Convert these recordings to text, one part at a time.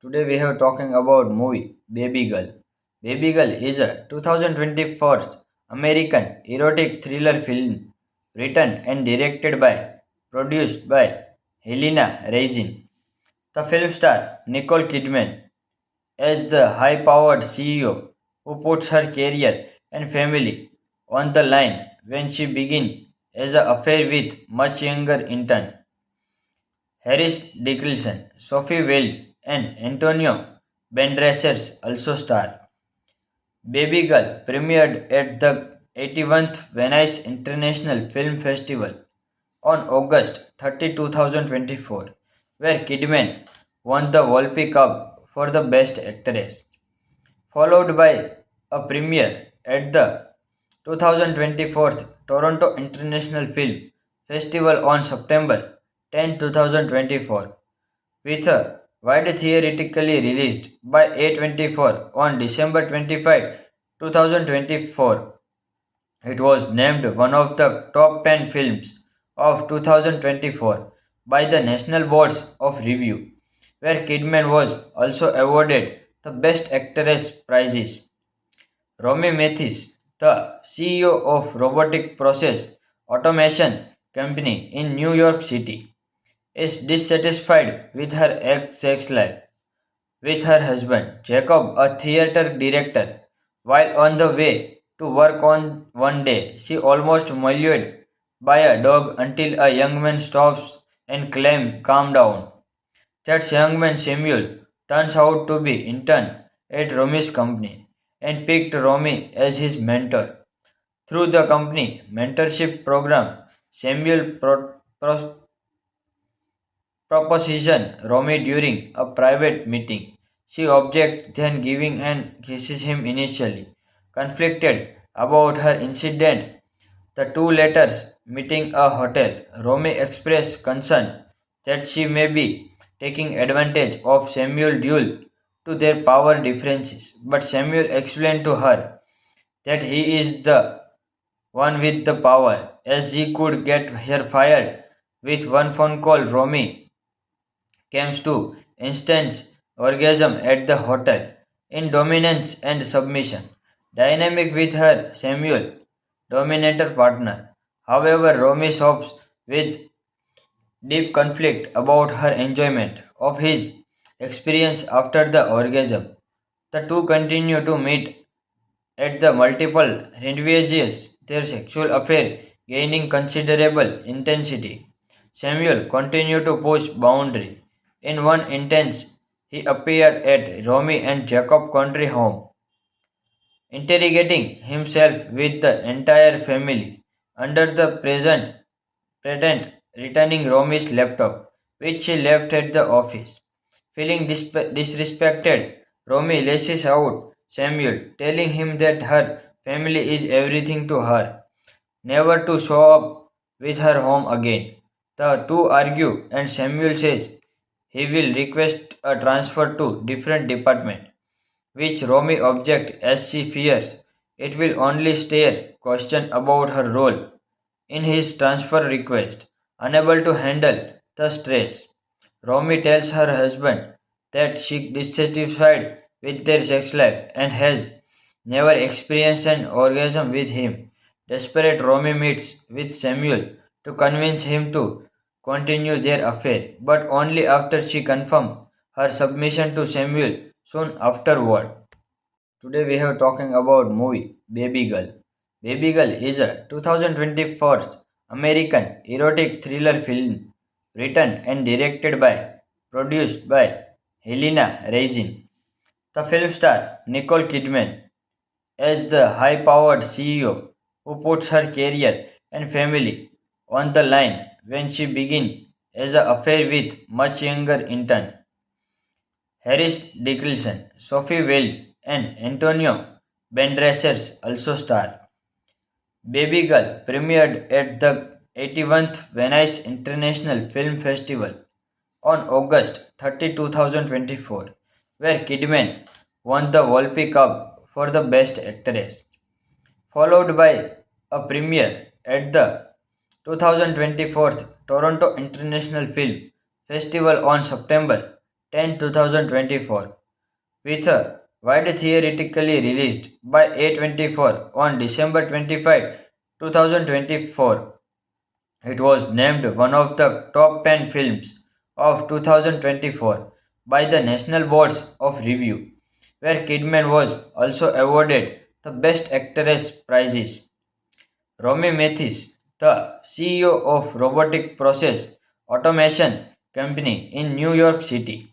Today we have talking about movie Baby Girl. Baby Girl is a 2024 American erotic thriller film written and directed by produced by Helena Regin. The film star Nicole Kidman as the high-powered CEO who puts her career and family on the line when she begins as an affair with much younger intern Harris Dickinson, Sophie Wilde, and Antonio Banderas also star. Baby Girl premiered at the 81st Venice International Film Festival on August 30, 2024, where Kidman won the Volpi Cup for the Best Actress, followed by a premiere at the 2024 Toronto International Film Festival on September 10, 2024 with a wide theatrically released by A24 on December 25, 2024. It was named one of the top 10 films of 2024 by the National Boards of Review, where Kidman was also awarded the Best Actress prizes. Romy Mathis, the CEO of robotic process automation company in New York City, is dissatisfied with her sex life with her husband, Jacob, a theater director. While on the way to work on one day, she almost mauled by a dog until a young man stops and claims, "Calm down." That young man, Samuel, turns out to be intern at Romy's company and picked Romy as his mentor. Through the company mentorship program, Samuel proposition Romy during a private meeting. She objects, then giving and kisses him initially. Conflicted about her incident, the two letters meeting a hotel. Romy expressed concern that she may be taking advantage of Samuel due to their power differences, but Samuel explained to her that he is the one with the power, as he could get her fired with one phone call. Romy comes to instant orgasm at the hotel in dominance and submission dynamic with her Samuel dominator partner. However, Romy sobs with deep conflict about her enjoyment of his experience after the orgasm. The two continue to meet at the multiple rendezvous, their sexual affair gaining considerable intensity. Samuel continued to push boundary. In one instance, he appeared at Romy and Jacob country home, interrogating himself with the entire family under the present patent returning Romy's laptop, which she left at the office. Feeling disrespected, Romy lashes out Samuel, telling him that her family is everything to her, never to show up with her home again. The two argue, and Samuel says he will request a transfer to different department, which Romy objects as she fears it will only stir question about her role in his transfer request. Unable to handle the stress, Romy tells her husband that she is dissatisfied with their sex life and has never experienced an orgasm with him. Desperate, Romy meets with Samuel to convince him to continue their affair, but only after she confirms her submission to Samuel soon afterward. Today we have talking about movie Baby Girl. Baby Girl is a 2024 American erotic thriller film written and directed by produced by Helena Regin. The film star Nicole Kidman as the high-powered CEO who puts her career and family on the line when she begins as an affair with much younger intern Harris Dickinson, Sophie Wilde, and Antonio Banderas also star. Baby Girl premiered at the 81st Venice International Film Festival on August 30, 2024, where Kidman won the Volpi Cup for the Best Actress, followed by a premiere at the 2024 Toronto International Film Festival on 10, 2024, with a wide theoretically released by A24 on December 25, 2024. It was named one of the top 10 films of 2024 by the National Boards of Review, where Kidman was also awarded the Best Actress prizes. Romy Mathis, the CEO of robotic process automation company in New York City,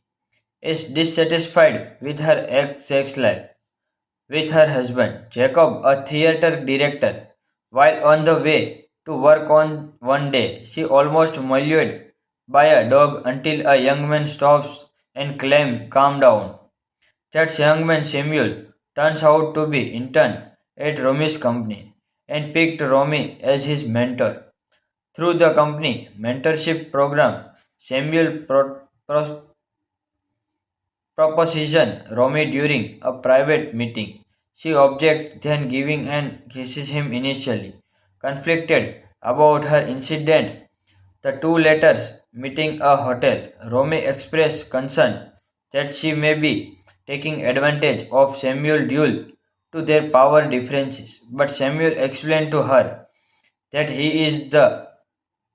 is dissatisfied with her sex life with her husband, Jacob, a theater director. While on the way to work on one day, she almost mauled by a dog until a young man stops and claims, "Calm down." That young man, Samuel, turns out to be intern at Romy's company and picked Romy as his mentor. Through the company mentorship program, Samuel proposition Romy during a private meeting. She objects, then giving and kisses him initially. Conflicted about her incident, the two letters meeting a hotel, Romy expressed concern that she may be taking advantage of Samuel due to their power differences. But Samuel explained to her that he is the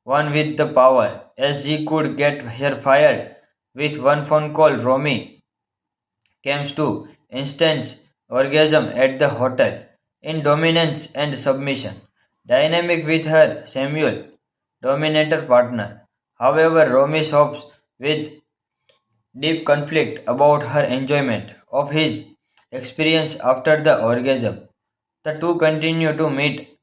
one with the power, as he could get her fired with one phone call. Romy comes to instant orgasm at the hotel in dominance and submission dynamic with her Samuel dominator partner. However, Romy shops with deep conflict about her enjoyment of his experience after the orgasm. The two continue to meet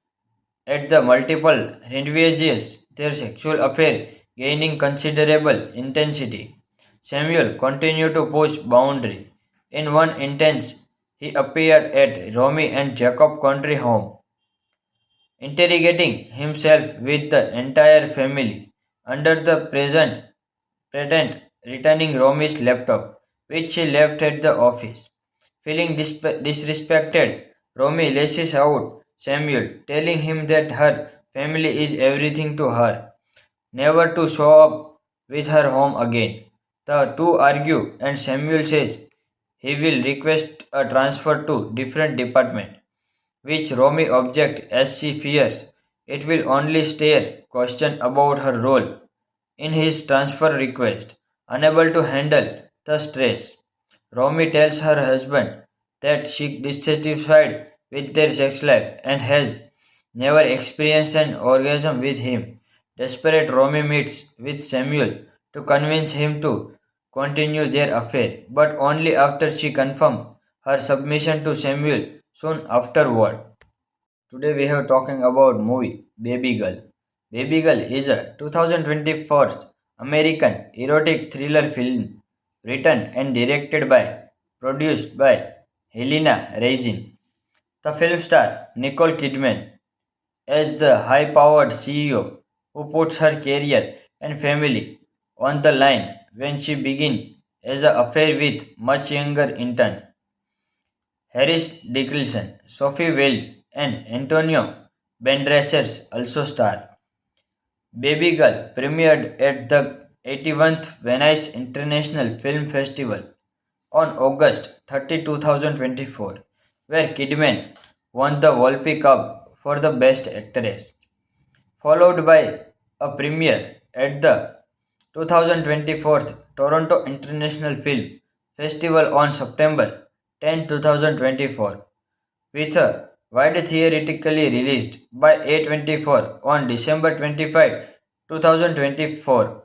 at the multiple rendezvous, their sexual affair gaining considerable intensity. Samuel continued to push boundary. In one instance, he appeared at Romy and Jacob country home, interrogating himself with the entire family under the present pretend returning Romy's laptop, which she left at the office. Feeling disrespected, Romy lashes out Samuel, telling him that her family is everything to her, never to show up with her home again. The two argue, and Samuel says he will request a transfer to different department, which Romy objects as she fears it will only stir question about her role in his transfer request. Unable to handle the stress, Romy tells her husband that she is dissatisfied with their sex life and has never experienced an orgasm with him. Desperate, Romy meets with Samuel to convince him to continue their affair, but only after she confirms her submission to Samuel soon afterward. Today we have talking about movie Baby Girl. Baby Girl is a 2024 American erotic thriller film written and directed by produced by Helena Raisin. The film star Nicole Kidman as the high-powered CEO who puts her career and family on the line when she begins as an affair with much younger intern Harris Dickinson, Sophie Wilde, and Antonio Banderas also star. Baby Girl premiered at the 81st Venice International Film Festival on August 30, 2024, where Kidman won the Volpe Cup for the Best Actress, followed by a premiere at the 2024 Toronto International Film Festival on September 10, 2024, with a wide theoretically released by A24 on December 25, 2024.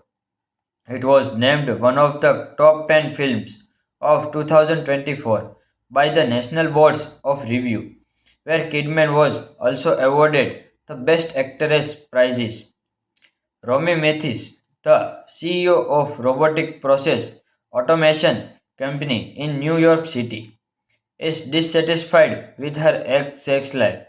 It was named one of the top 10 films of 2024 by the National Boards of Review, where Kidman was also awarded the Best Actress prizes. Romy Mathis, the CEO of robotic process automation company in New York City, is dissatisfied with her sex life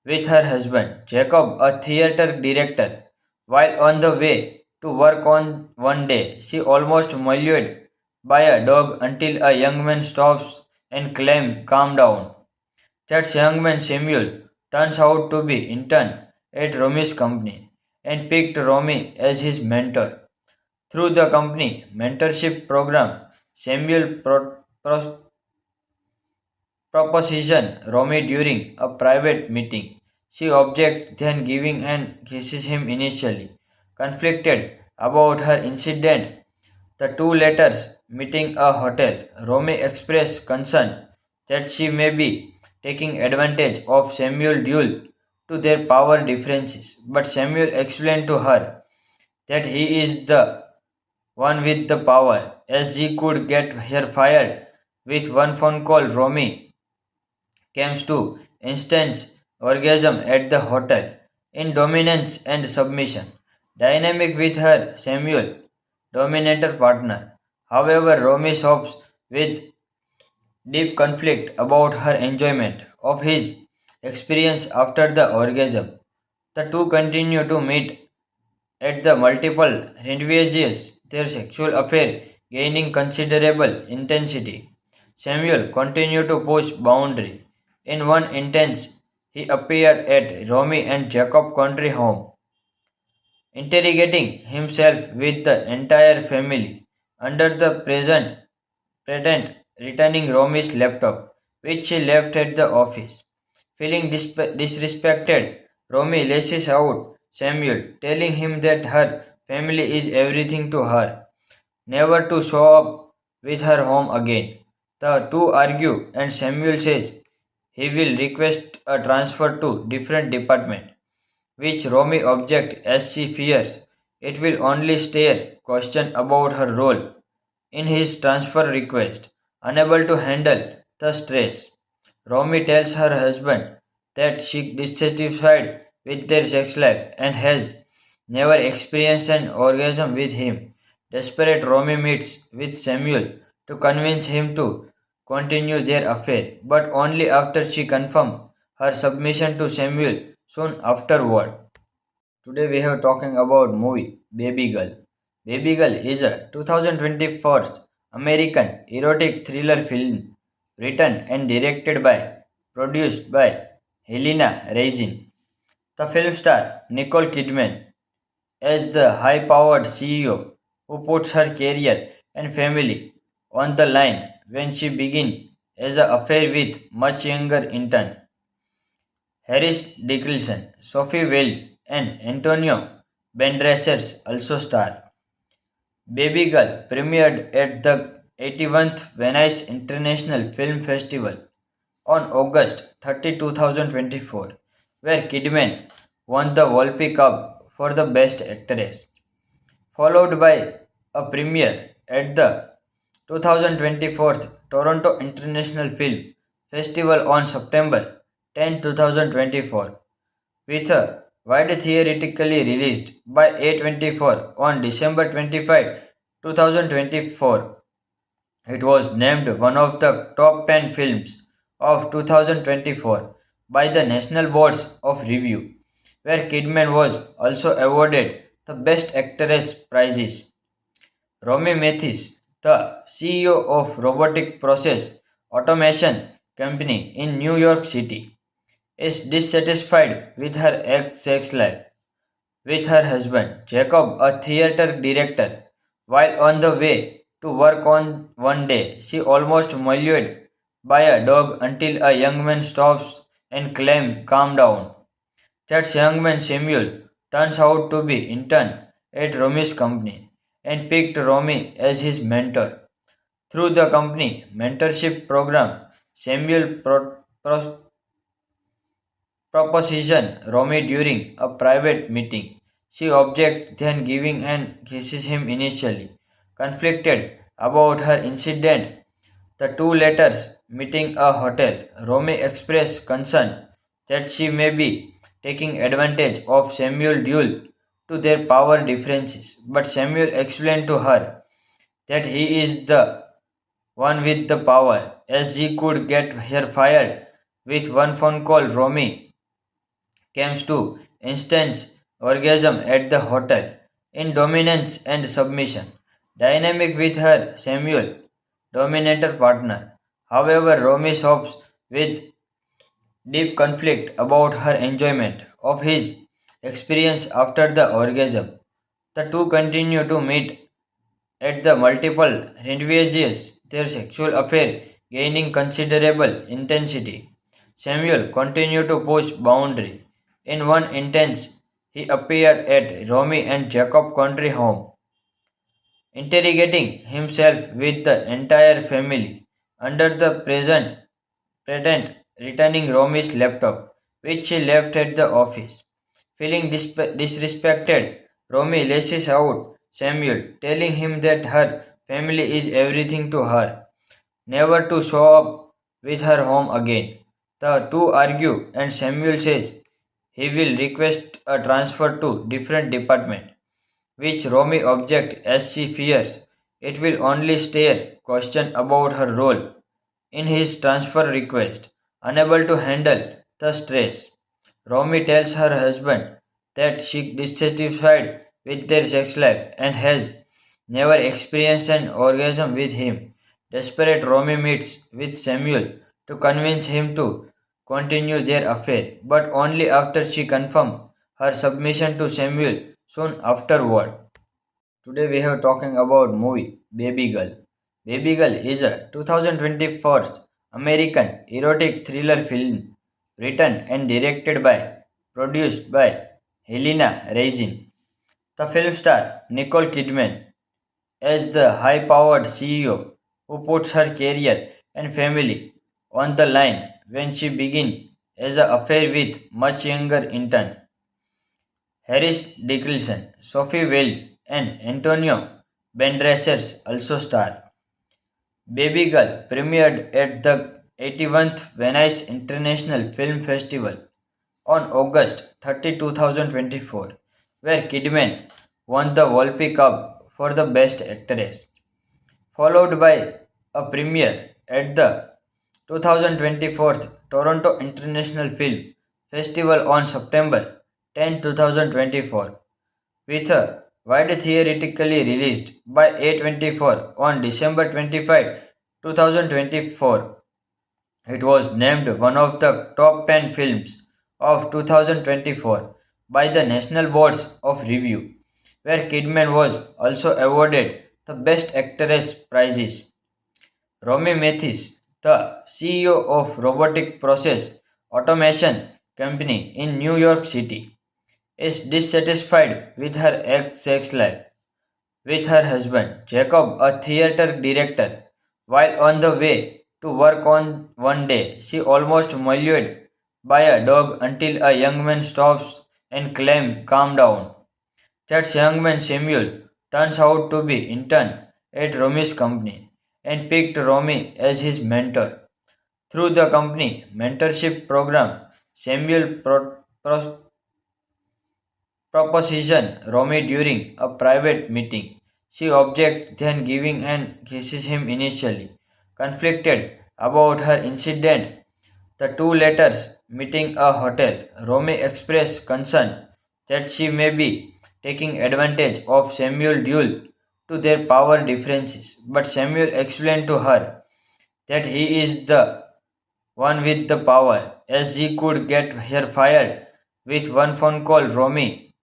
with her husband, Jacob, a theater director. While on the way to work on one day, she almost mauled by a dog until a young man stops and claims, "Calm down." That young man, Samuel, turns out to be intern at Romy's company and picked Romy as his mentor. Through the company mentorship program, Samuel proposition Romy during a private meeting. She objects, then giving and kisses him initially. Conflicted about her incident, the two letters meeting a hotel, Romy expressed concern that she may be taking advantage of Samuel due to their power differences. But Samuel explained to her that he is the one with the power, as he could get her fired with one phone call. Romy comes to instant orgasm at the hotel in dominance and submission. Dynamic with her Samuel, dominator partner. However, Romy sobs with deep conflict about her enjoyment of his experience after the orgasm. The two continue to meet at the multiple rendezvous, their sexual affair gaining considerable intensity. Samuel continued to push boundary. In one instance, he appeared at Romy and Jacob country home, interrogating himself with the entire family under the present pretend returning Romy's laptop, which she left at the office. Feeling disrespected, Romy lashes out Samuel, telling him that her family is everything to her, never to show up with her home again. The two argue, and Samuel says he will request a transfer to different department, which Romy objects as she fears it will only stir question about her role in his transfer request. Unable to handle the stress, Romy tells her husband that she is dissatisfied with their sex life and has never experienced an orgasm with him. Desperate, Romy meets with Samuel to convince him to continue their affair, but only after she confirms her submission to Samuel soon afterward. Today we have talking about movie Baby Girl. Baby Girl is a 2024 American erotic thriller film written and directed by produced by Helena Raisin. The film star Nicole Kidman as the high-powered CEO who puts her career and family on the line when she begins as an affair with much younger intern Harris Dickinson, Sophie Wilde, and Antonio Banderas also star. Baby Girl premiered at the 81st Venice International Film Festival on August 30, 2024, where Kidman won the Volpe Cup for the Best Actress, followed by a premiere at the 2024 Toronto International Film Festival on September 10, 2024, with a wide theatrically released by A24 on December 25, 2024. It was named one of the top 10 films of 2024 by the National Boards of Review, where Kidman was also awarded the Best Actress prizes. Romy Mathis, the CEO of robotic process automation company in New York City, is dissatisfied with her sex life with her husband, Jacob, a theater director. While on the way to work on one day, she almost mauled by a dog until a young man stops and claims, "Calm down." That young man, Samuel, turns out to be intern at Romy's company and picked Romy as his mentor. Through the company mentorship program, Samuel proposition Romy during a private meeting. She objects, then giving and kisses him initially. Conflicted about her incident, the two letters meeting a hotel, Romy expressed concern that she may be taking advantage of Samuel due to their power differences. But Samuel explained to her that he is the one with the power, as he could get her fired with one phone call. Romy comes to instant orgasm at the hotel in dominance and submission. Dynamic with her Samuel, dominator partner. However, Romy sobs with deep conflict about her enjoyment of his experience after the orgasm. The two continue to meet at the multiple rendezvous, their sexual affair gaining considerable intensity. Samuel continued to push boundaries. In one instance, he appeared at Romy and Jacob country home, interrogating himself with the entire family. Under the present President returning Romy's laptop, which she left at the office. Feeling disrespected, Romy lashes out Samuel, telling him that her family is everything to her, never to show up with her home again. The two argue, and Samuel says he will request a transfer to different department, which Romy objects as she fears it will only stir question about her role in his transfer request. Unable to handle the stress, Romy tells her husband that she is dissatisfied with their sex life and has never experienced an orgasm with him. Desperate, Romy meets with Samuel to convince him to continue their affair, but only after she confirms her submission to Samuel soon afterward. Today we have talking about movie Baby Girl. Baby Girl is a 2024 American erotic thriller film written and directed by produced by Helena Raisin. The film star Nicole Kidman as the high-powered CEO who puts her career and family on the line when she begins as an affair with much younger intern Harris Dickinson, Sophie Wilde, and Antonio Banderas also star. Baby Girl premiered at the 81st Venice International Film Festival on August 30, 2024, where Kidman won the Volpe Cup for the Best Actress, followed by a premiere at the 2024 Toronto International Film Festival on September 10, 2024, with a wide theatrically released by A24 on December 25, 2024. It was named one of the top 10 films of 2024 by the National Boards of Review, where Kidman was also awarded the Best Actress prizes. Romy Mathis, the CEO of robotic process automation company in New York City, is dissatisfied with her sex life with her husband, Jacob, a theater director. While on the way to work on one day, she almost mauled by a dog until a young man stops and claims, "Calm down." That young man, Samuel, turns out to be intern at Romy's company and picked Romy as his mentor. Through the company mentorship program, Samuel proposition Romy during a private meeting. She objects, then giving and kisses him initially. Conflicted about her incident, the two letters meeting a hotel. Romy expressed concern that she may be taking advantage of Samuel due to their power differences, but Samuel explained to her that he is the one with the power, as he could get her fired with one phone call. Romy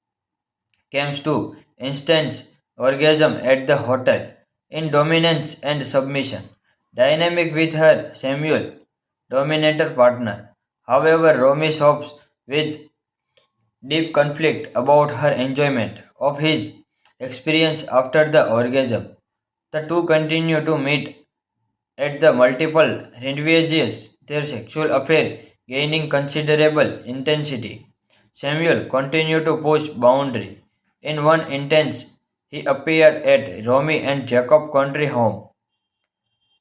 comes to instant orgasm at the hotel in dominance and submission. Dynamic with her Samuel, dominator partner. However, Romy stops with deep conflict about her enjoyment of his experience after the orgasm. The two continue to meet at the multiple rendezvous, their sexual affair gaining considerable intensity. Samuel continued to push boundaries. In one instance, he appeared at Romy and Jacob country home,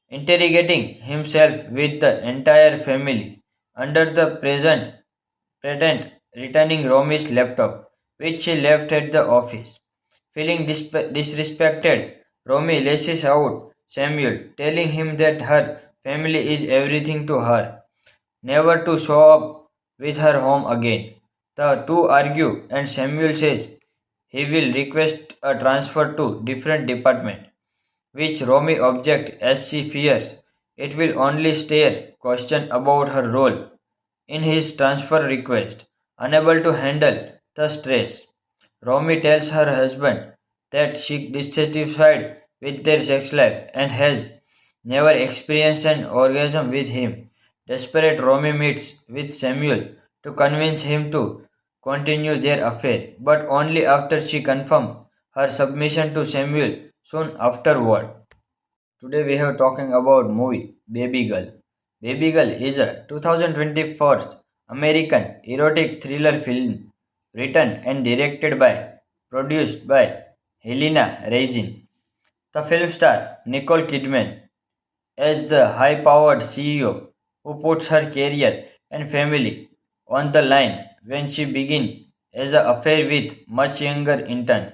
interrogating himself with the entire family. Under the present returning Romy's laptop, which she left at the office. Feeling disrespected, Romy lashes out Samuel, telling him that her family is everything to her, never to show up with her home again. The two argue, and Samuel says he will request a transfer to different department, which Romy objects as she fears it will only stir question about her role in his transfer request. Unable to handle the stress, Romy tells her husband that she is dissatisfied with their sex life and has never experienced an orgasm with him. Desperate, Romy meets with Samuel to convince him to continue their affair, but only after she confirms her submission to Samuel soon afterward. Today we have talking about movie Baby Girl. Baby Girl is a 2024 American erotic thriller film written and directed by produced by Helena Raisin. The film star Nicole Kidman as the high-powered CEO who puts her career and family on the line when she begins as an affair with much younger intern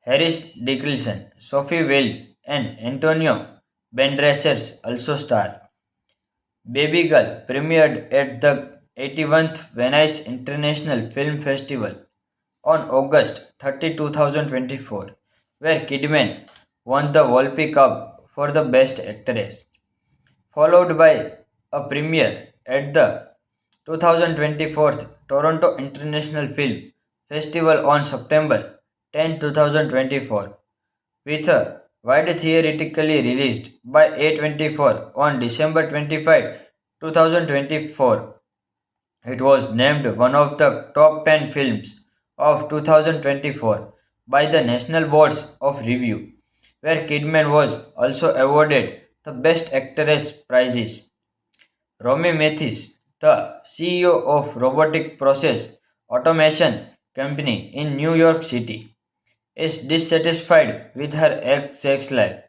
Harris Dickinson, Sophie Wilde, and Antonio Banderas also star. Baby Girl premiered at the 81st Venice International Film Festival on August 30, 2024, where Kidman won the Volpe Cup for the Best Actress, followed by a premiere at the 2024 Toronto International Film Festival on September 10, 2024, with a wide theatrically released by A24 on December 25, 2024. It was named one of the top 10 films of 2024 by the National Boards of Review, where Kidman was also awarded the Best Actress prizes. Romy Mathis, the CEO of robotic process automation company in New York City, is dissatisfied with her sex life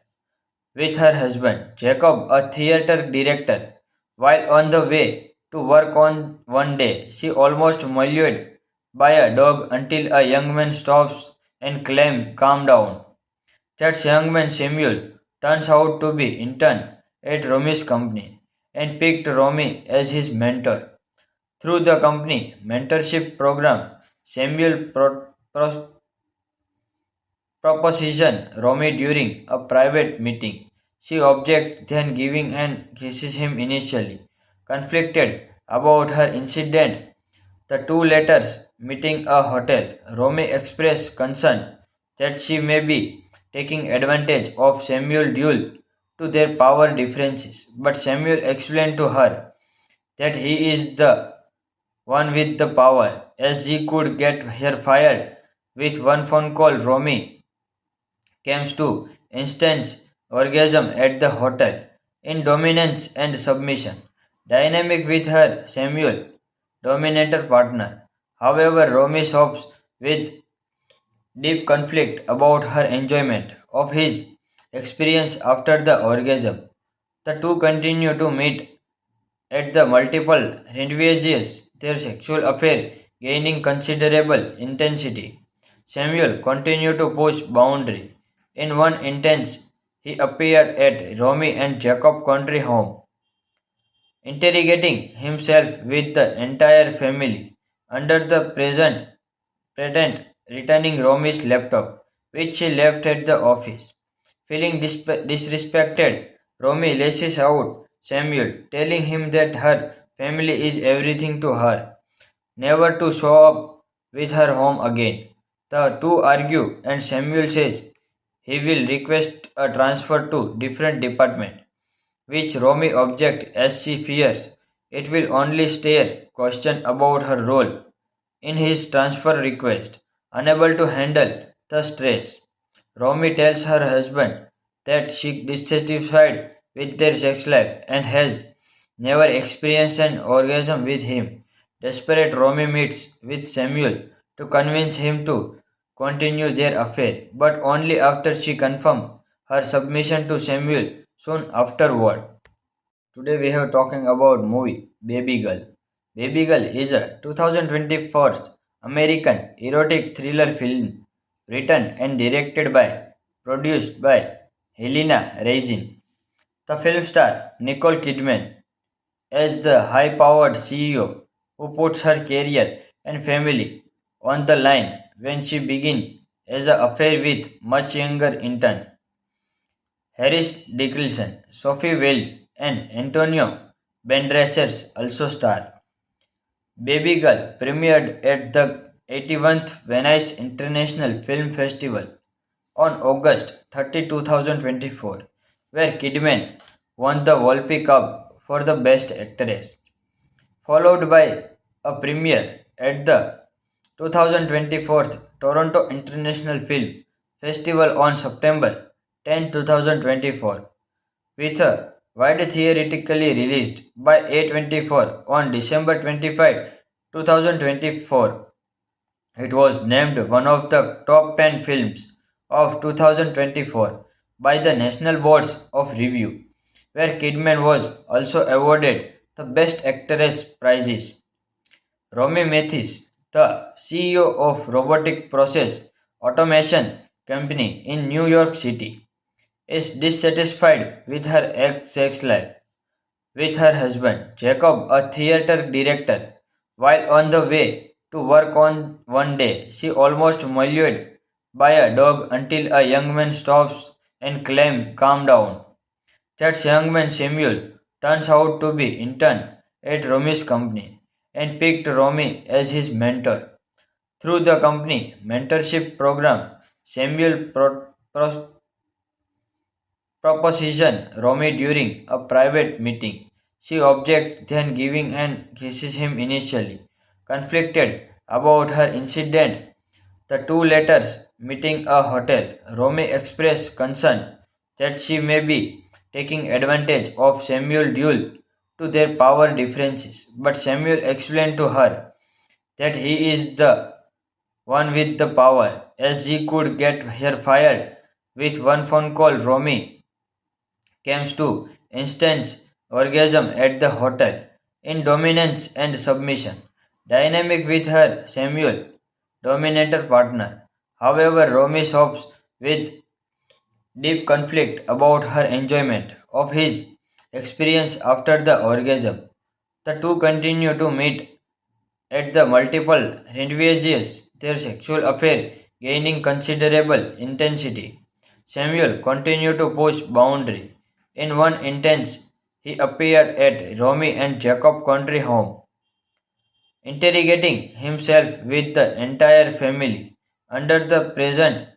with her husband, Jacob, a theater director. While on the way to work on one day, she almost mauled by a dog until a young man stops and claims, "Calm down." That young man, Samuel, turns out to be intern at Romy's company and picked Romy as his mentor. Through the company mentorship program, Samuel proposition Romy during a private meeting. She objects, then giving and kisses him initially. Conflicted about her incident, the two letters meeting a hotel. Romy expressed concern that she may be taking advantage of Samuel due to their power differences, but Samuel explained to her that he is the one with the power, as he could get her fired with one phone call. Romy comes to instant orgasm at the hotel in dominance and submission dynamic with her Samuel dominator partner. However, Romy shops with deep conflict about her enjoyment of his experience after the orgasm. The two continue to meet at the multiple rendezvous, their sexual affair gaining considerable intensity. Samuel continued to push boundary. In one instance, he appeared at Romy and Jacob country home, interrogating himself with the entire family under the present pretend returning Romy's laptop, which she left at the office. Feeling disrespected, Romy lashes out Samuel, telling him that her family is everything to her, never to show up with her home again. The two argue, and Samuel says he will request a transfer to different department, which Romy objects as she fears it will only stir question about her role in his transfer request. Unable to handle the stress, Romy tells her husband that she is dissatisfied with their sex life and has never experienced an orgasm with him. Desperate, Romy meets with Samuel to convince him to continue their affair, but only after she confirms her submission to Samuel soon afterward. Today we have talking about movie Baby Girl. Baby Girl is a 2024 American erotic thriller film written and directed by produced by Helena Raisin. The film star Nicole Kidman as the high-powered CEO who puts her career and family on the line when she begins as an affair with much younger intern Harris Dickinson, Sophie Wilde, and Antonio Banderas also star. Baby Girl premiered at the 81st Venice International Film Festival on August 30, 2024, where Kidman won the Volpi Cup for the Best Actress, followed by a premiere at the 2024 Toronto International Film Festival on September 10, 2024, with a wide theatrically released by A24 on December 25, 2024. It was named one of the top 10 films of 2024 by the National Boards of Review, where Kidman was also awarded the Best Actress prizes. Romy Mathis, the CEO of robotic process automation company in New York City, is dissatisfied with her sex life with her husband, Jacob, a theater director. While on the way to work on one day, she almost mauled by a dog until a young man stops and claims, "Calm down." That young man, Samuel, turns out to be intern at Romy's company and picked Romy as his mentor. Through the company mentorship program, Samuel proposition Romy during a private meeting. She objects, then giving and kisses him initially. Conflicted about her incident, the two letters meeting a hotel, Romy expressed concern that she may be taking advantage of Samuel due to their power differences. But Samuel explained to her that he is the one with the power, as he could get her fired with one phone call. Romy comes to instant orgasm at the hotel in dominance and submission dynamic with her Samuel dominator partner. However, Romy sobs with deep conflict about her enjoyment of his experience after the orgasm. The two continue to meet at the multiple rendezvous, their sexual affair gaining considerable intensity. Samuel continued to push boundary. In one instance, he appeared at Romy and Jacob country home, interrogating himself with the entire family under the present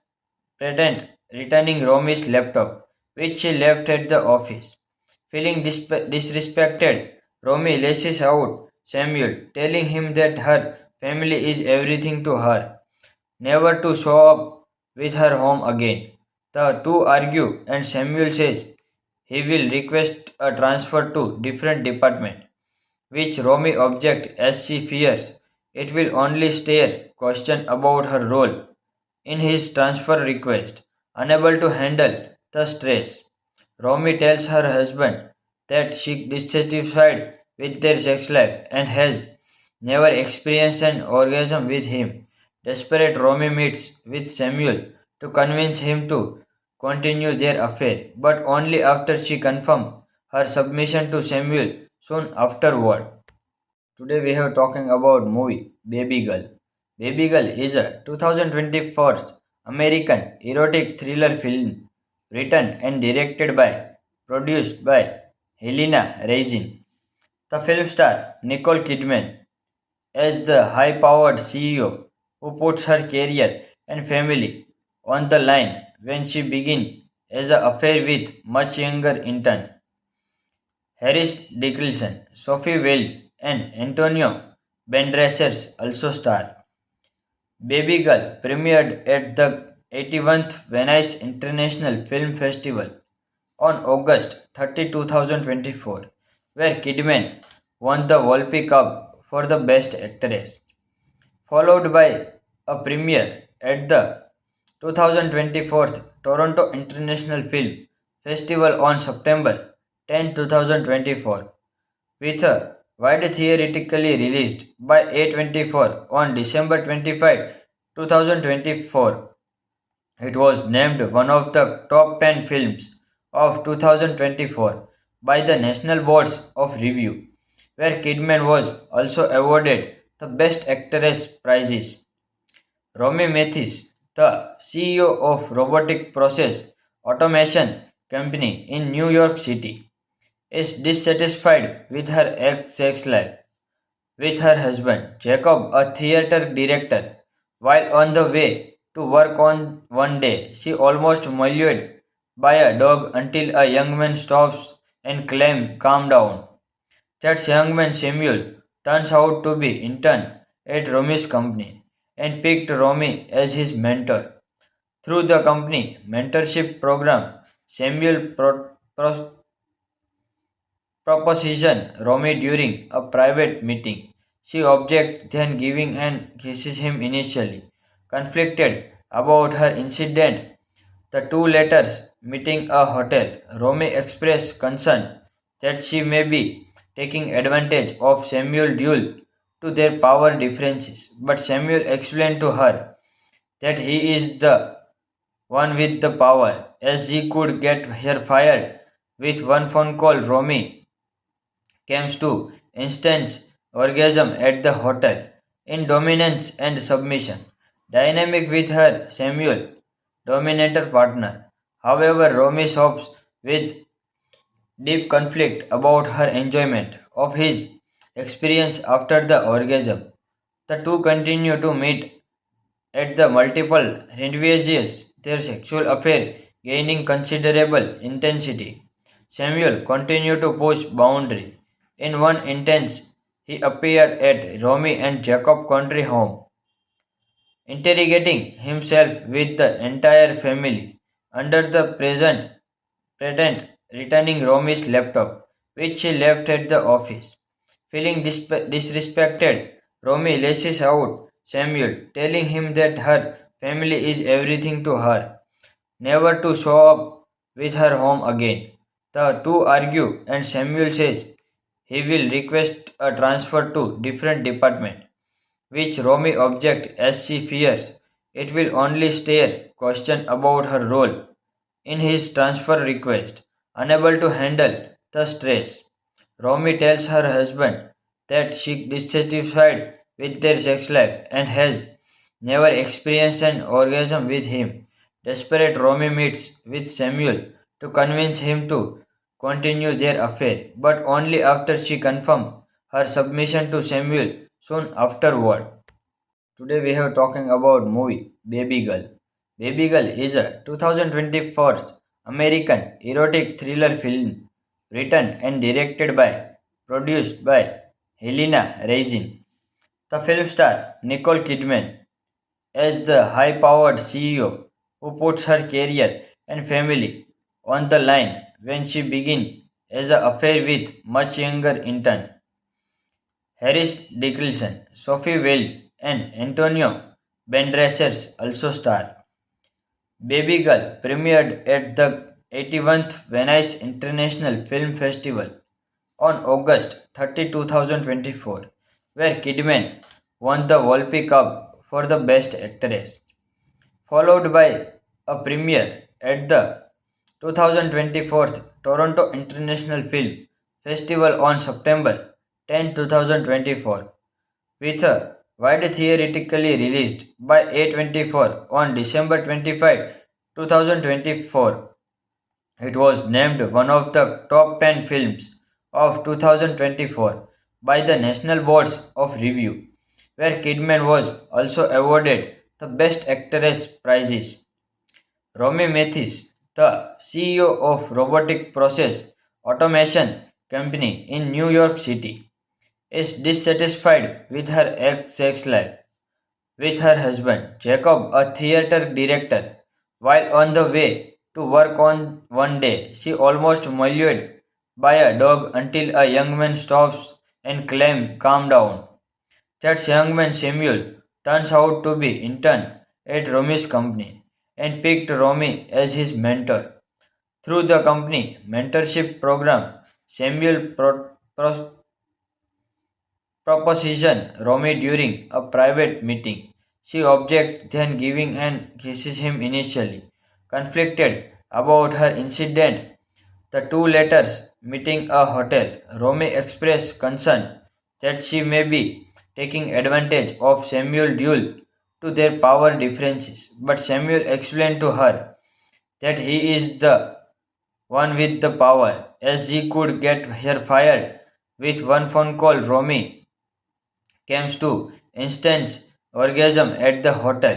pretend returning Romy's laptop, which she left at the office. Feeling disrespected, Romy lashes out Samuel, telling him that her family is everything to her, never to show up with her home again. The two argue, and Samuel says he will request a transfer to different department, which Romy objects as she fears it will only stir question about her role in his transfer request. Unable to handle the stress, Romy tells her husband that she is dissatisfied with their sex life and has never experienced an orgasm with him. Desperate, Romy meets with Samuel to convince him to continue their affair, but only after she confirms her submission to Samuel soon afterward. Today we have talking about movie Baby Girl. Baby Girl is a 2024 American erotic thriller film written and directed by produced by Helena Raisin. The film star Nicole Kidman as the high-powered CEO who puts her career and family on the line when she begins as an affair with much younger intern Harris Dickinson, Sophie Wilde, and Antonio Banderas also star. Baby Girl premiered at the 81st Venice International Film Festival on August 30, 2024, where Kidman won the Volpi Cup for the Best Actress, followed by a premiere at the 2024 Toronto International Film Festival on September 10, 2024, with a wide theatrically released by A24 on December 25, 2024. It was named one of the top 10 films of 2024 by the National Boards of Review, where Kidman was also awarded the Best Actress prizes. Romy Mathis, the CEO of robotic process automation company in New York City, is dissatisfied with her sex life with her husband, Jacob, a theater director. While on the way to work on one day. She almost mauled by a dog until a young man stops and claims, "Calm down." That young man Samuel turns out to be intern at Romy's company and picked Romy as his mentor. Through the company mentorship program, Samuel proposition Romy during a private meeting. She objects, then giving and kisses him initially. Conflicted about her incident, the two letters meeting a hotel, Romy expressed concern that she may be taking advantage of Samuel due to their power differences. But Samuel explained to her that he is the one with the power, as he could get her fired with one phone call. Romy comes to instant orgasm at the hotel in dominance and submission. Dynamic with her Samuel, dominator partner. However, Romy sobs with deep conflict about her enjoyment of his experience after the orgasm. The two continue to meet at the multiple rendezvous, their sexual affair gaining considerable intensity. Samuel continued to push boundary. In one instance, he appeared at Romy and Jacob country home, interrogating himself with the entire family under the present pretend returning Romy's laptop, which she left at the office. Feeling disrespected, Romy lashes out Samuel, telling him that her family is everything to her, never to show up with her home again. The two argue, and Samuel says he will request a transfer to different department, which Romy objects as she fears it will only stir question about her role in his transfer request. Unable to handle the stress, Romy tells her husband that she is dissatisfied with their sex life and has never experienced an orgasm with him. Desperate, Romy meets with Samuel to convince him to continue their affair, but only after she confirms her submission to Samuel soon afterward. Today we have talking about movie Baby Girl. Baby Girl is a 2024 American erotic thriller film written and directed by produced by Helena Raisin. The film star Nicole Kidman as the high-powered CEO who puts her career and family on the line when she begins as an affair with much younger intern Harris Dickinson, Sophie Wilde, and Antonio Banderas also star. Baby Girl premiered at the 81st Venice International Film Festival on August 30, 2024, where Kidman won the Volpe Cup for the Best Actress, followed by a premiere at the 2024 Toronto International Film Festival on September 10, 2024, with a wide theatrically released by A24 on December 25, 2024. It was named one of the top 10 films of 2024 by the National Boards of Review, where Kidman was also awarded the Best Actress prizes. Romy Mathis, the CEO of robotic process automation company in New York City, is dissatisfied with her sex life with her husband, Jacob, a theater director. While on the way to work on one day, she almost mauled by a dog until a young man stops and claims, "Calm down." That young man Samuel turns out to be intern at Romy's company and picked Romy as his mentor. Through the company mentorship program, Samuel proposition Romy during a private meeting. She objects, then giving and kisses him initially. Conflicted about her incident, the two letters meeting a hotel, Romy expressed concern that she may be taking advantage of Samuel due to their power differences. But Samuel explained to her that he is the one with the power, as he could get her fired with one phone call. Romy comes to instant orgasm at the hotel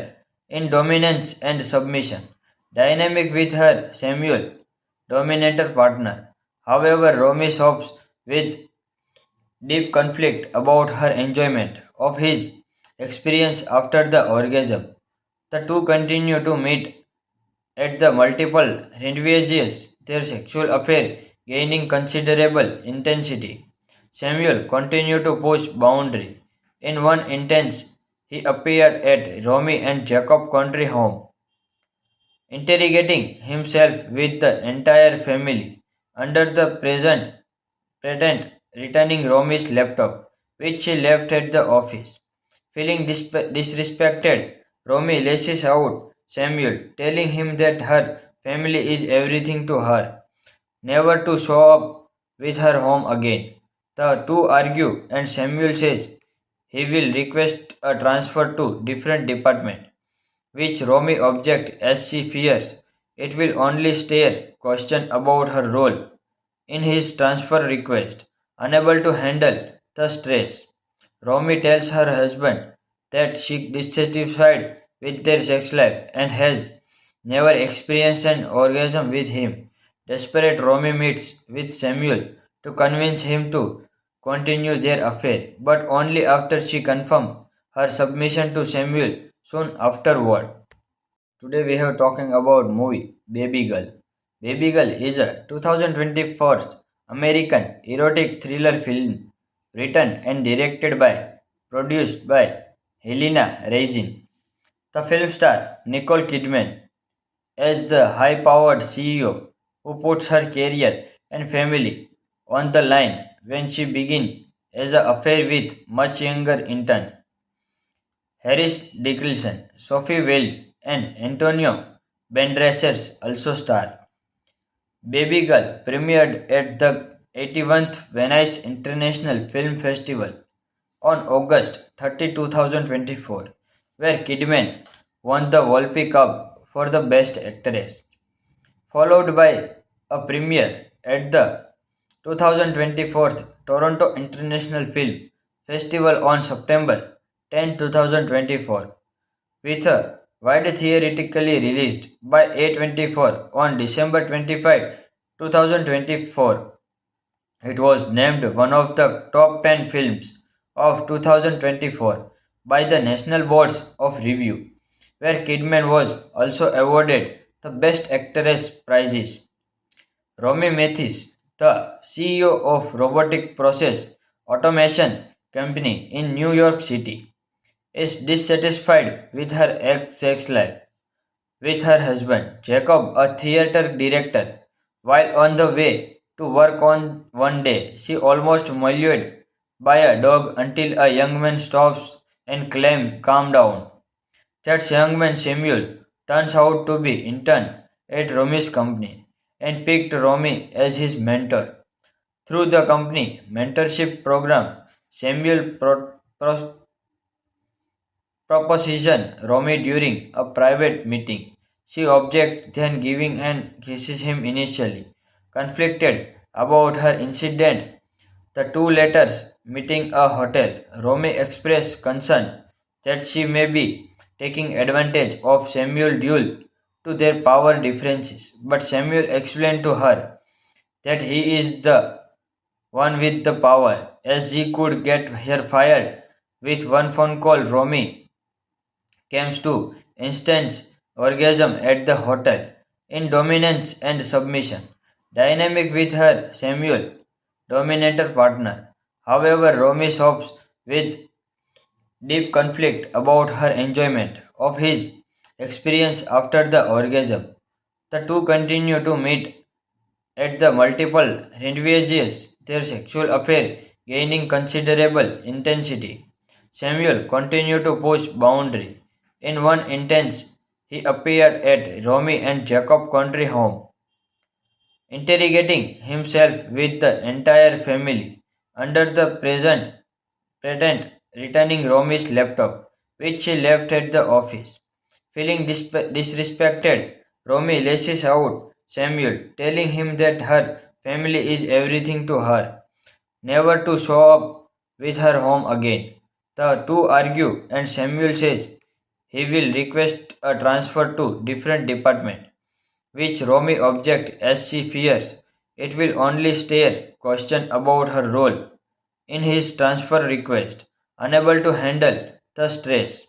in dominance and submission, dynamic with her Samuel, dominator partner. However, Romy sobs with deep conflict about her enjoyment of his experience after the orgasm. The two continue to meet at the multiple rendezvous, their sexual affair gaining considerable intensity. Samuel continued to push boundary. In one instance, he appeared at Romy and Jacob country home, interrogating himself with the entire family under the present pretend returning Romy's laptop, which she left at the office. Feeling disrespected, Romy lashes out Samuel, telling him that her family is everything to her, never to show up with her home again. The two argue, and Samuel says he will request a transfer to different department, which Romy objects as she fears it will only stir question about her role in his transfer request. Unable to handle the stress, Romy tells her husband that she is dissatisfied with their sex life and has never experienced an orgasm with him. Desperate, Romy meets with Samuel to convince him to continue their affair, but only after she confirms her submission to Samuel soon afterward. Today we have talking about movie Baby Girl. Baby Girl is a 2024 American erotic thriller film written and directed by produced by Helena Raisin. The film star Nicole Kidman as the high-powered CEO who puts her career and family on the line when she begins as an affair with much younger intern Harris Dickinson, Sophie Wilde, and Antonio Banderas also star. Baby Girl premiered at the 81st Venice International Film Festival on August 30, 2024, where Kidman won the Volpe Cup for the Best Actress, followed by a premiere at the 2024 Toronto International Film Festival on September 10, 2024, with a wide theatrically released by A24 on December 25, 2024. It was named one of the top 10 films of 2024 by the National Boards of Review, where Kidman was also awarded the Best Actress prizes. Romy Mathis, the CEO of robotic process automation company in New York City, is dissatisfied with her sex life with her husband, Jacob, a theater director. While on the way to work on one day, she almost mauled by a dog until a young man stops and claims, "Calm down." That young man, Samuel, turns out to be intern at Romy's company and picked Romy as his mentor. Through the company mentorship program, Samuel proposition Romy during a private meeting. She objects, then giving and kisses him initially. Conflicted about her incident, the two letters meeting a hotel. Romy expressed concern that she may be taking advantage of Samuel due to their power differences, but Samuel explained to her that he is the one with the power, as he could get her fired with one phone call. Romy comes to instant orgasm at the hotel in dominance and submission, dynamic with her Samuel, dominator partner. However, Romy sobs with deep conflict about her enjoyment of his experience after the orgasm. The two continue to meet at the multiple rendezvous, their sexual affair gaining considerable intensity. Samuel continued to push boundary. In one instance, he appeared at Romy and Jacob country home, interrogating himself with the entire family under the present pretend returning Romy's laptop, which she left at the office. Feeling disrespected, Romy lashes out Samuel, telling him that her family is everything to her, never to show up with her home again. The two argue, and Samuel says he will request a transfer to different department, which Romy objects as she fears it will only stir question about her role in his transfer request. Unable to handle the stress,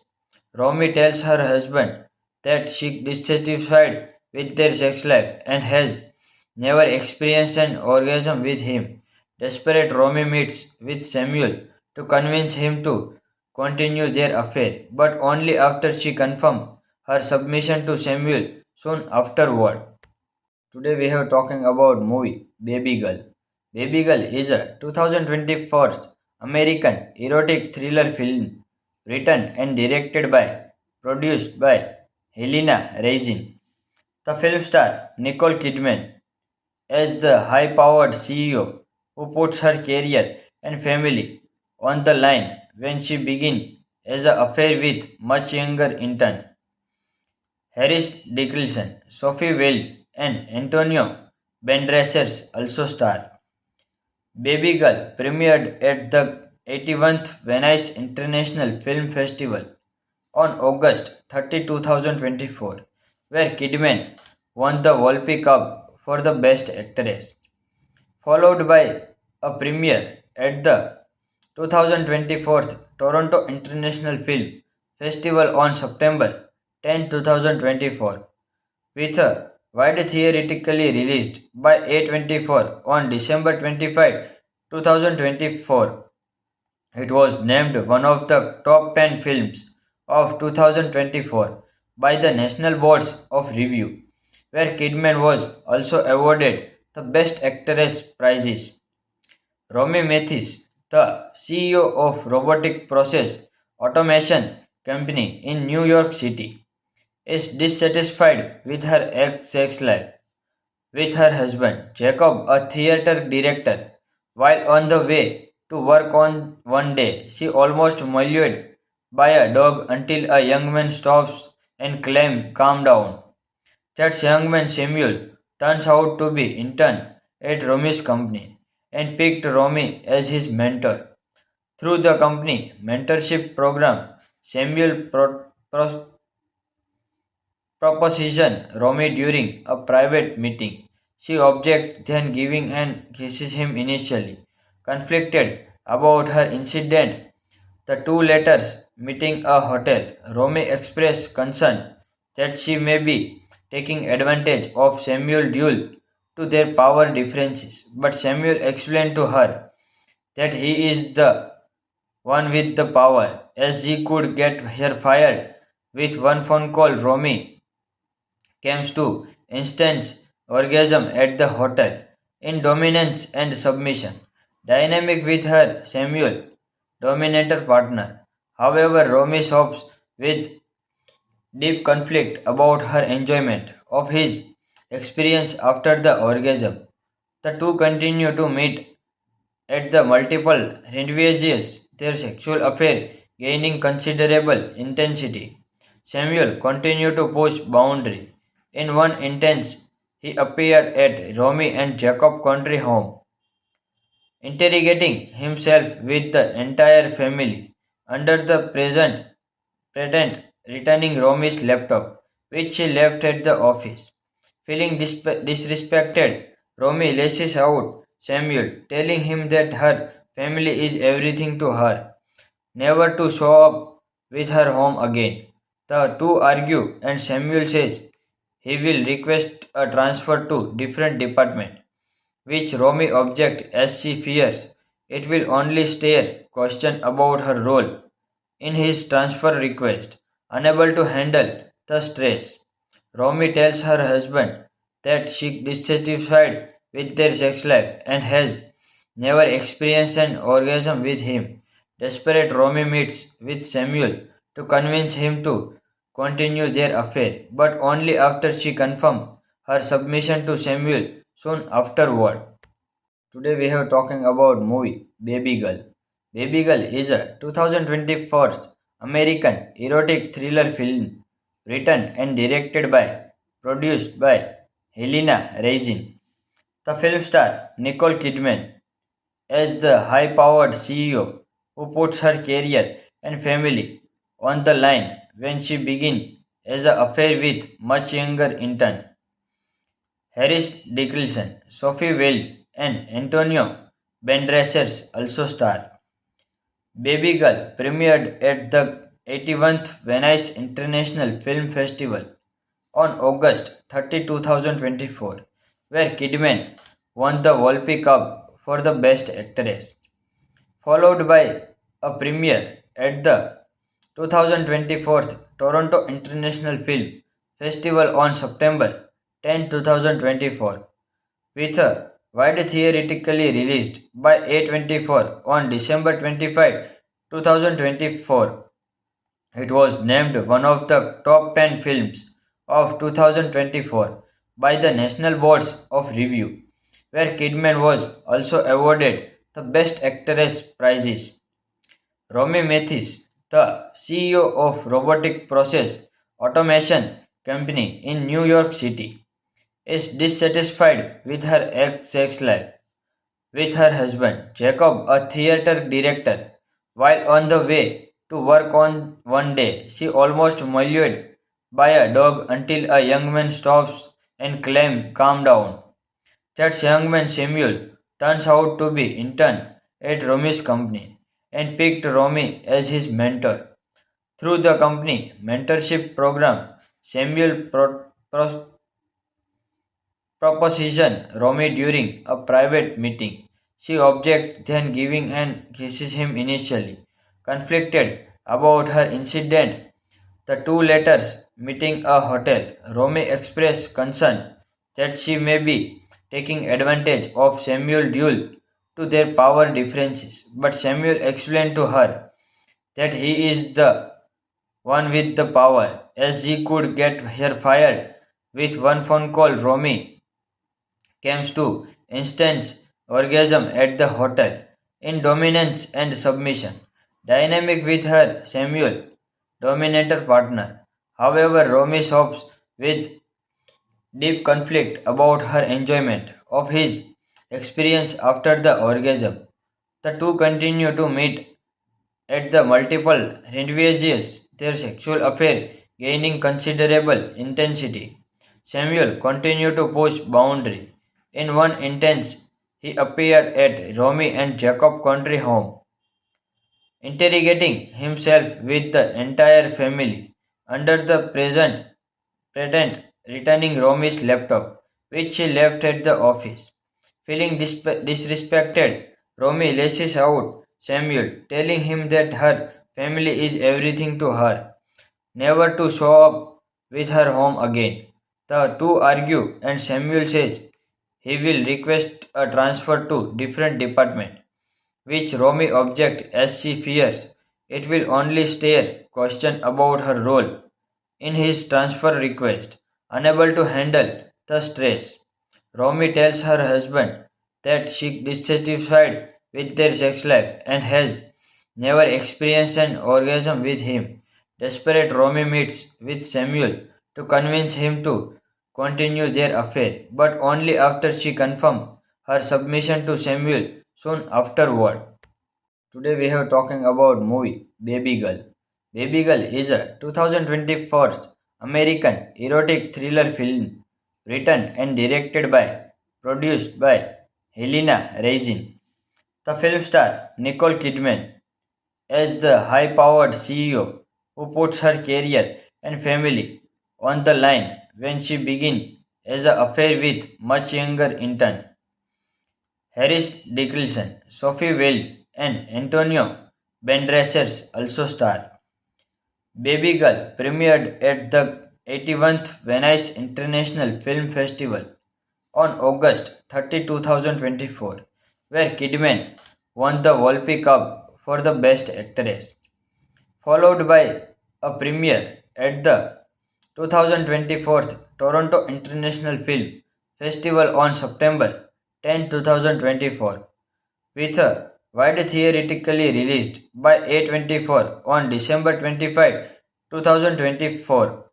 Romy tells her husband that she is dissatisfied with their sex life and has never experienced an orgasm with him. Desperate, Romy meets with Samuel to convince him to continue their affair, but only after she confirms her submission to Samuel soon afterward. Today we have talking about movie Baby Girl. Baby Girl is a 2024 American erotic thriller film written and directed by produced by Helena Regin. The film star Nicole Kidman as the high-powered CEO who puts her career and family on the line when she begins as an affair with much younger intern Harris Dickinson, Sophie Wilde, and Antonio Banderas also star. Baby Girl premiered at the 81st Venice International Film Festival on August 30, 2024, where Kidman won the Volpe Cup for the Best Actress, followed by a premiere at the 2024 Toronto International Film Festival on September 10, 2024, with a wide theatrically released by A24 on December 25, 2024. It was named one of the top 10 films of 2024 by the National Boards of Review, where Kidman was also awarded the Best Actress prizes. Romy Mathis, the CEO of robotic process automation company in New York City, is dissatisfied with her sex life with her husband, Jacob, a theater director. While on the way to work on one day, she almost mauled by a dog until a young man stops and claims, "Calm down." That young man, Samuel, turns out to be intern at Romy's company and picked Romy as his mentor. Through the company mentorship program, Samuel proposition Romy during a private meeting. She objects, then giving and kisses him initially. Conflicted about her incident, the two letters meeting a hotel. Romy expressed concern that she may be taking advantage of Samuel due to their power differences, but Samuel explained to her that he is the one with the power, as he could get her fired with one phone call. Romy comes to instant orgasm at the hotel in dominance and submission dynamic with her Samuel dominator partner. However, Romy shops with deep conflict about her enjoyment of his experience after the orgasm. The two continue to meet at the multiple rendezvous, their sexual affair gaining considerable intensity. Samuel continued to push boundary. In one instance, he appeared at Romy and Jacob country home, interrogating himself with the entire family under the present pretend returning Romy's laptop, which she left at the office. Feeling disrespected, Romy lashes out Samuel, telling him that her family is everything to her, never to show up with her home again. The two argue, and Samuel says he will request a transfer to different department, which Romy objects as she fears it will only stir question about her role in his transfer request. Unable to handle the stress, Romy tells her husband that she is dissatisfied with their sex life and has never experienced an orgasm with him. Desperate, Romy meets with Samuel to convince him to continue their affair, but only after she confirms her submission to Samuel soon afterward. Today we have talking about movie Baby Girl. Baby Girl is a 2024 American erotic thriller film written and directed by produced by Helena Regin. The film star Nicole Kidman as the high-powered CEO who puts her career and family on the line when she began as an affair with much younger intern. Harris Dickinson, Sophie Wilde, and Antonio Banderas also star. Baby Girl premiered at the 81st Venice International Film Festival on August 30, 2024, where Kidman won the Volpi Cup for the Best Actress, followed by a premiere at the 2024 Toronto International Film Festival on September 10, 2024, with a wide theatrically released by A24 on December 25, 2024. It was named one of the top 10 films of 2024 by the National Boards of Review, where Kidman was also awarded the Best Actress prizes. Romy Mathis, the CEO of robotic process automation company in New York City, is dissatisfied with her sex life with her husband, Jacob, a theater director. While on the way to work on one day, she almost mauled by a dog until a young man stops and claims, "Calm down." That young man, Samuel, turns out to be intern at Romy's company and picked Romy as his mentor. Through the company mentorship program, Samuel proposition Romy during a private meeting. She objects, then giving and kisses him initially. Conflicted about her incident, the two letters meeting a hotel. Romy expressed concern that she may be taking advantage of Samuel due to their power differences, but Samuel explained to her that he is the one with the power, as he could get her fired with one phone call. Romy comes to instant orgasm at the hotel in dominance and submission dynamic with her Samuel dominator partner. However, Romy shops with deep conflict about her enjoyment of his experience after the orgasm. The two continue to meet at the multiple rendezvous, their sexual affair gaining considerable intensity. Samuel continued to push boundary. In one instance, he appeared at Romy and Jacob country home, interrogating himself with the entire family under the present pretend returning Romy's laptop, which she left at the office. Feeling disrespected, Romy lashes out Samuel, telling him that her family is everything to her, never to show up with her home again. The two argue, and Samuel says he will request a transfer to different department, which Romy objects as she fears it will only stir question about her role in his transfer request. Unable to handle the stress, Romy tells her husband that she is dissatisfied with their sex life and has never experienced an orgasm with him. Desperate, Romy meets with Samuel to convince him to continue their affair, but only after she confirms her submission to Samuel soon afterward. Today we have talking about movie Baby Girl. Baby Girl is a 2024 American erotic thriller film written and directed by produced by Helena Raisin. The film star Nicole Kidman as the high-powered CEO who puts her career and family on the line when she begins as an affair with much younger intern. Harris Dickinson, Sophie Wilde, and Antonio Banderas also star. Baby Girl premiered at the 81st Venice International Film Festival on August 30, 2024, where Kidman won the Volpi Cup for the Best Actress, followed by a premiere at the 2024 Toronto International Film Festival on September 10, 2024, with a wide theatrically released by A24 on December 25, 2024.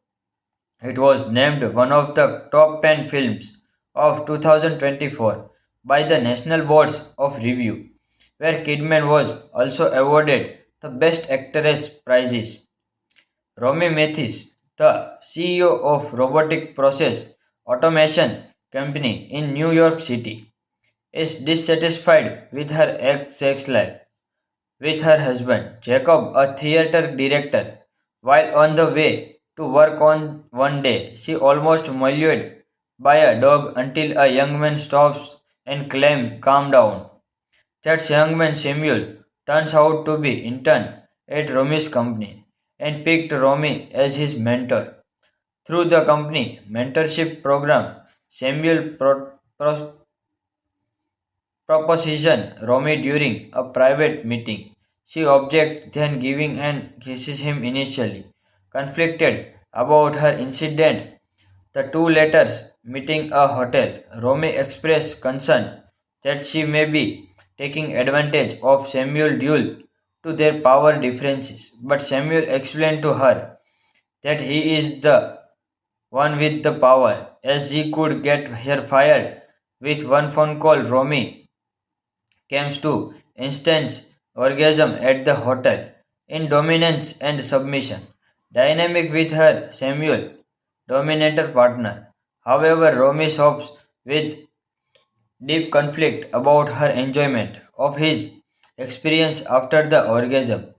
It was named one of the top 10 films of 2024 by the National Boards of Review, where Kidman was also awarded the Best Actress prizes. Romy Mathis, the CEO of robotic process automation company in New York City, is dissatisfied with her sex life with her husband, Jacob, a theater director. While on the way to work on one day, she almost mauled by a dog until a young man stops and claims, "Calm down." That young man, Samuel, turns out to be intern at Romy's company and picked Romy as his mentor. Through the company mentorship program, Samuel proposition Romy during a private meeting. She objects, then giving and kisses him initially. Conflicted about her incident, the two letters meeting a hotel. Romy expressed concern that she may be taking advantage of Samuel due to their power differences, but Samuel explained to her that he is the one with the power, as he could get her fired with one phone call. Romy comes to instant orgasm at the hotel in dominance and submission dynamic with her Samuel dominator partner. However, Romy sobs with deep conflict about her enjoyment of his experience after the orgasm.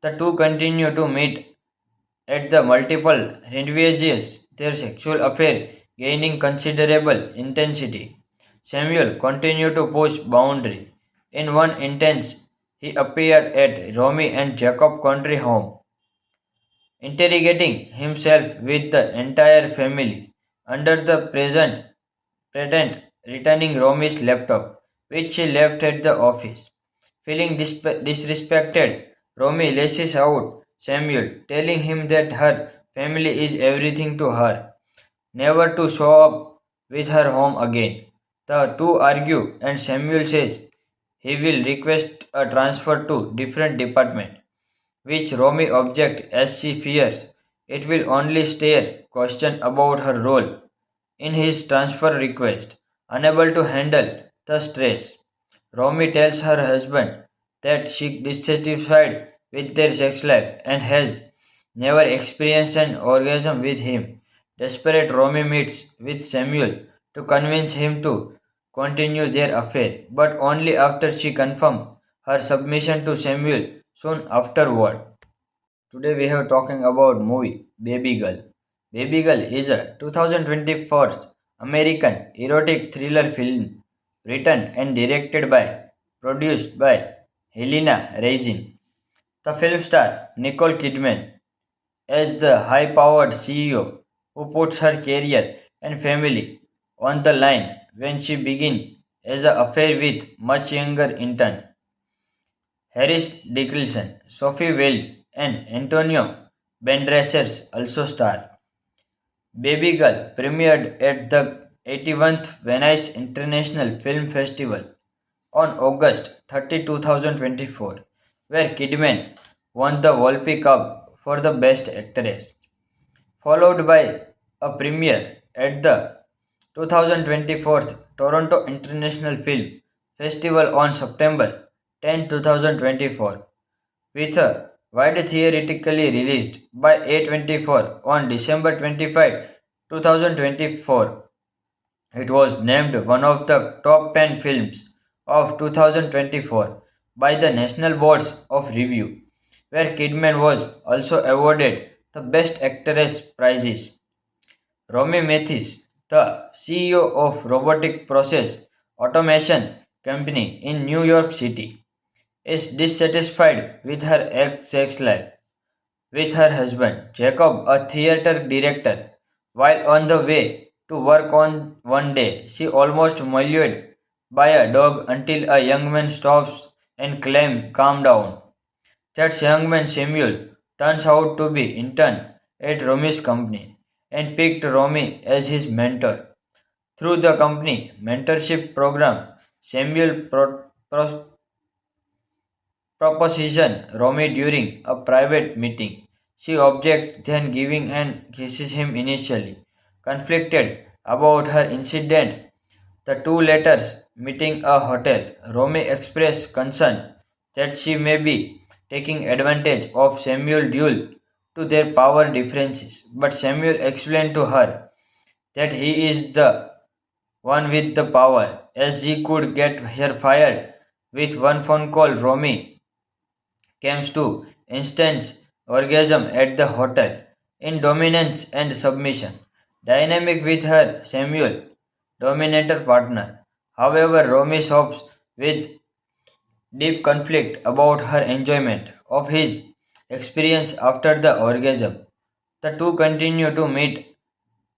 The two continue to meet at the multiple rendezvous, their sexual affair gaining considerable intensity. Samuel continued to push boundary. In one instance, he appeared at Romy and Jacob country home, interrogating himself with the entire family under the present pretend returning Romy's laptop, which she left at the office. Feeling disrespected, Romy lashes out Samuel, telling him that her family is everything to her, never to show up with her home again. The two argue, and Samuel says he will request a transfer to different department, which Romy objects as she fears it will only stir question about her role in his transfer request. Unable to handle the stress, Romy tells her husband that she is dissatisfied with their sex life and has never experienced an orgasm with him. Desperate, Romy meets with Samuel to convince him to continue their affair, but only after she confirms her submission to Samuel soon afterward. Today we have talking about movie Baby Girl. Baby Girl is a 2024 American erotic thriller film written and directed by produced by Helena Raisin. The film star Nicole Kidman as the high-powered CEO who puts her career and family on the line when she begins as an affair with much younger intern Harris Dickinson, Sophie Wilde, and Antonio Banderas also star. Baby Girl premiered at the 81st Venice International Film Festival on August 30, 2024, where Kidman won the Volpe Cup for the Best Actress, followed by a premiere at the 2024 Toronto International Film Festival on September 10, 2024, with a wide theatrically released by A24 on December 25, 2024. It was named one of the top 10 films of 2024 by the National Boards of Review, where Kidman was also awarded the Best Actress prizes. Romy Mathis, the CEO of robotic process automation company in New York City, is dissatisfied with her sex life with her husband, Jacob, a theater director. While on the way to work on one day, she almost mauled by a dog until a young man stops and claims, "Calm down." That young man, Samuel, turns out to be intern at Romy's company and picked Romy as his mentor. Through the company mentorship program, Samuel proposition Romy during a private meeting. She objects, then giving and kisses him initially. Conflicted about her incident, the two letters meeting a hotel. Romy expressed concern that she may be taking advantage of Samuel due to to their power differences, but Samuel explained to her that he is the one with the power, as he could get her fired with one phone call. Romy comes to instant orgasm at the hotel in dominance and submission. Dynamic with her Samuel, dominator partner. However, Romy sobs with deep conflict about her enjoyment of his experience after the orgasm. The two continue to meet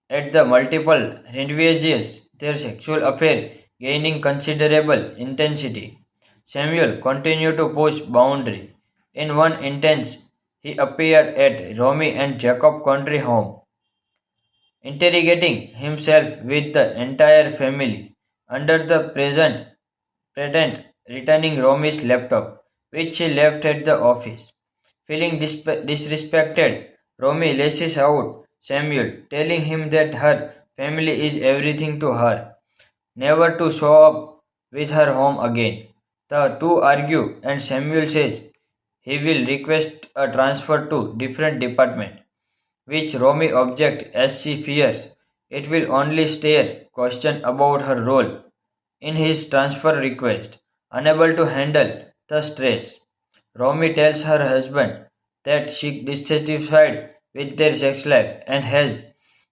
at the multiple rendezvous, their sexual affair gaining considerable intensity. Samuel continued to push boundary. In one instance, he appeared at Romy and Jacob country home, interrogating himself with the entire family under the present pretend returning Romy's laptop, which she left at the office. Feeling disrespected, Romy lashes out Samuel, telling him that her family is everything to her, never to show up with her home again. The two argue, and Samuel says he will request a transfer to different department, which Romy objects as she fears it will only stir question about her role in his transfer request. Unable to handle the stress, Romy tells her husband that she is dissatisfied with their sex life and has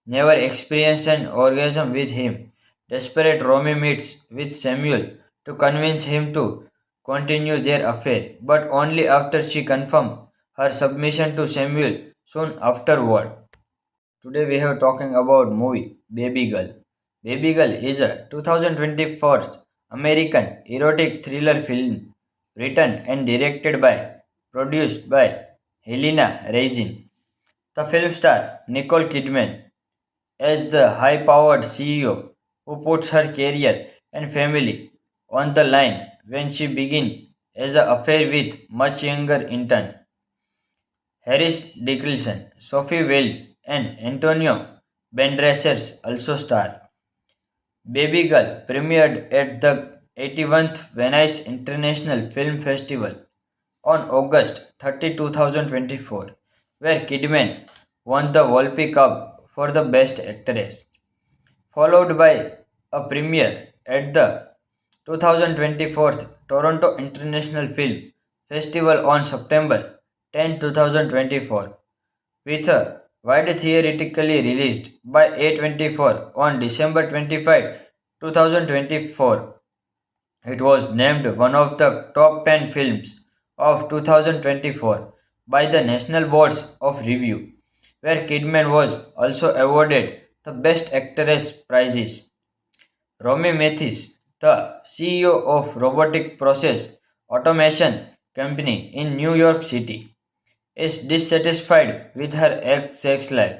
never experienced an orgasm with him. Desperate, Romy meets with Samuel to convince him to continue their affair, but only after she confirms her submission to Samuel soon afterward. Today we have talking about movie Baby Girl. Baby Girl is a 2024 American erotic thriller film written and directed by produced by Helena Raisin. The film star Nicole Kidman as the high-powered CEO who puts her career and family on the line when she begins as an affair with much younger intern Harris Dickinson, Sophie Wilde, and Antonio Banderas also star. Baby Girl premiered at the 81st Venice International Film Festival on August 30, 2024, where Kidman won the Volpe Cup for the Best Actress, followed by a premiere at the 2024 Toronto International Film Festival on September 10, 2024, with a wide theatrically released by A24 on December 25, 2024. It was named one of the top 10 films of 2024 by the National Boards of Review, where Kidman was also awarded the Best Actress prizes. Romy Mathis, the CEO of robotic process automation company in New York City, is dissatisfied with her sex life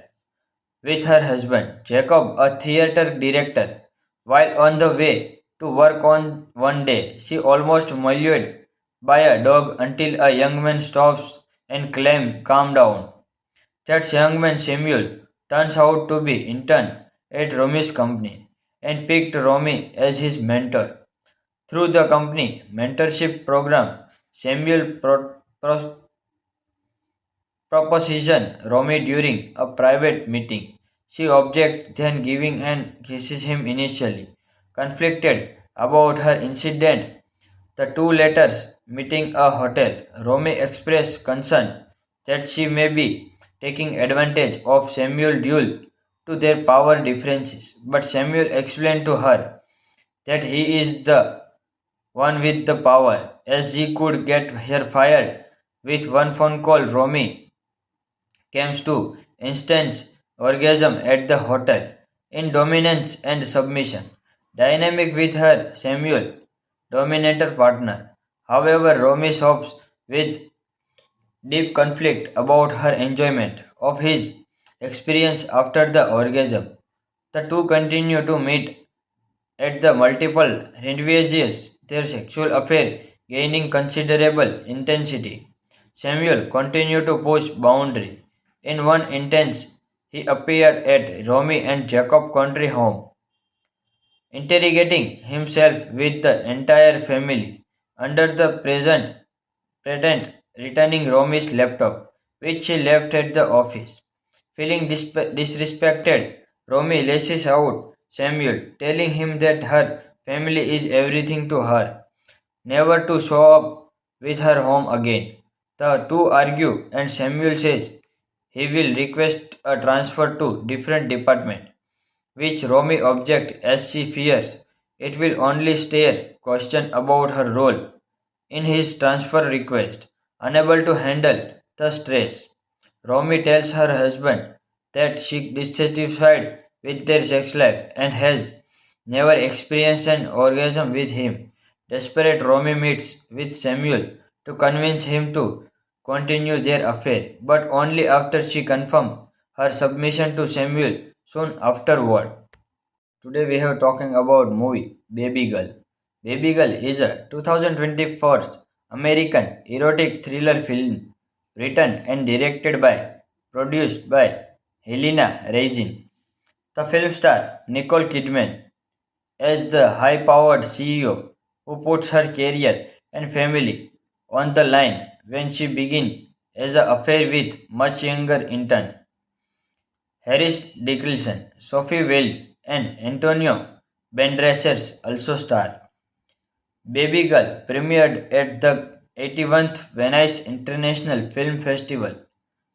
with her husband, Jacob, a theater director. While on the way to work on one day, she almost mauled by a dog until a young man stops and claims, "Calm down." That young man, Samuel, turns out to be intern at Romy's company and picked Romy as his mentor. Through the company mentorship program, Samuel proposition Romy during a private meeting. She objects, then giving and kisses him initially. Conflicted about her incident, the two letters meeting a hotel. Romy expressed concern that she may be taking advantage of Samuel due to their power differences, but Samuel explained to her that he is the one with the power, as he could get her fired with one phone call. Romy comes to instant orgasm at the hotel in dominance and submission. Dynamic with her Samuel, dominator partner. However, Romy sobs with deep conflict about her enjoyment of his experience after the orgasm. The two continue to meet at the multiple rendezvous, their sexual affair gaining considerable intensity. Samuel continued to push boundary. In one instance, he appeared at Romy and Jacob country home, interrogating himself with the entire family under the present pretend returning Romy's laptop, which she left at the office. Feeling disrespected, Romy lashes out Samuel, telling him that her family is everything to her, never to show up with her home again. The two argue, and Samuel says he will request a transfer to different department, which Romy objects as she fears it will only stir question about her role in his transfer request. Unable to handle the stress, Romy tells her husband that she is dissatisfied with their sex life and has never experienced an orgasm with him. Desperate, Romy meets with Samuel to convince him to continue their affair, but only after she confirms her submission to Samuel soon afterward. Today we have talking about movie Baby Girl. Baby Girl is a 2024 American erotic thriller film written and directed by produced by Helena Raisin. The film star Nicole Kidman as the high-powered CEO who puts her career and family on the line when she begins as an affair with much younger intern Harris Dickinson, Sophie Wilde, and Antonio Banderas also star. Baby Girl premiered at the 81st Venice International Film Festival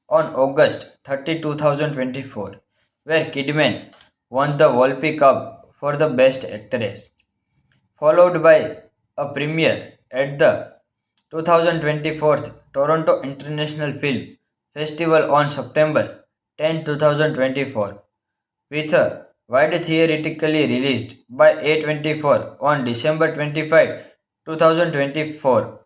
on August 30, 2024, where Kidman won the Volpe Cup for the Best Actress, followed by a premiere at the 2024 Toronto International Film Festival on September 10, 2024, with a wide theatrically released by A24 on December 25, 2024.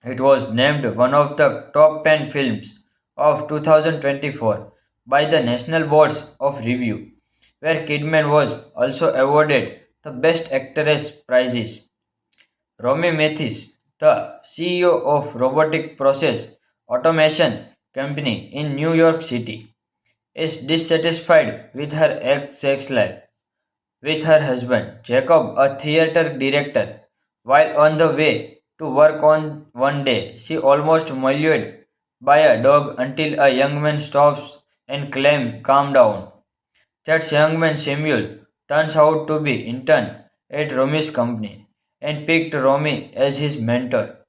It was named one of the top 10 films of 2024 by the National Boards of Review, where Kidman was also awarded the Best Actress prizes. Romy Mathis, the CEO of robotic process automation company in New York City, is dissatisfied with her sex life with her husband, Jacob, a theater director. While on the way to work on one day, she almost mauled by a dog until a young man stops and claims, "Calm down." That young man, Samuel, turns out to be intern at Romy's company and picked Romy as his mentor.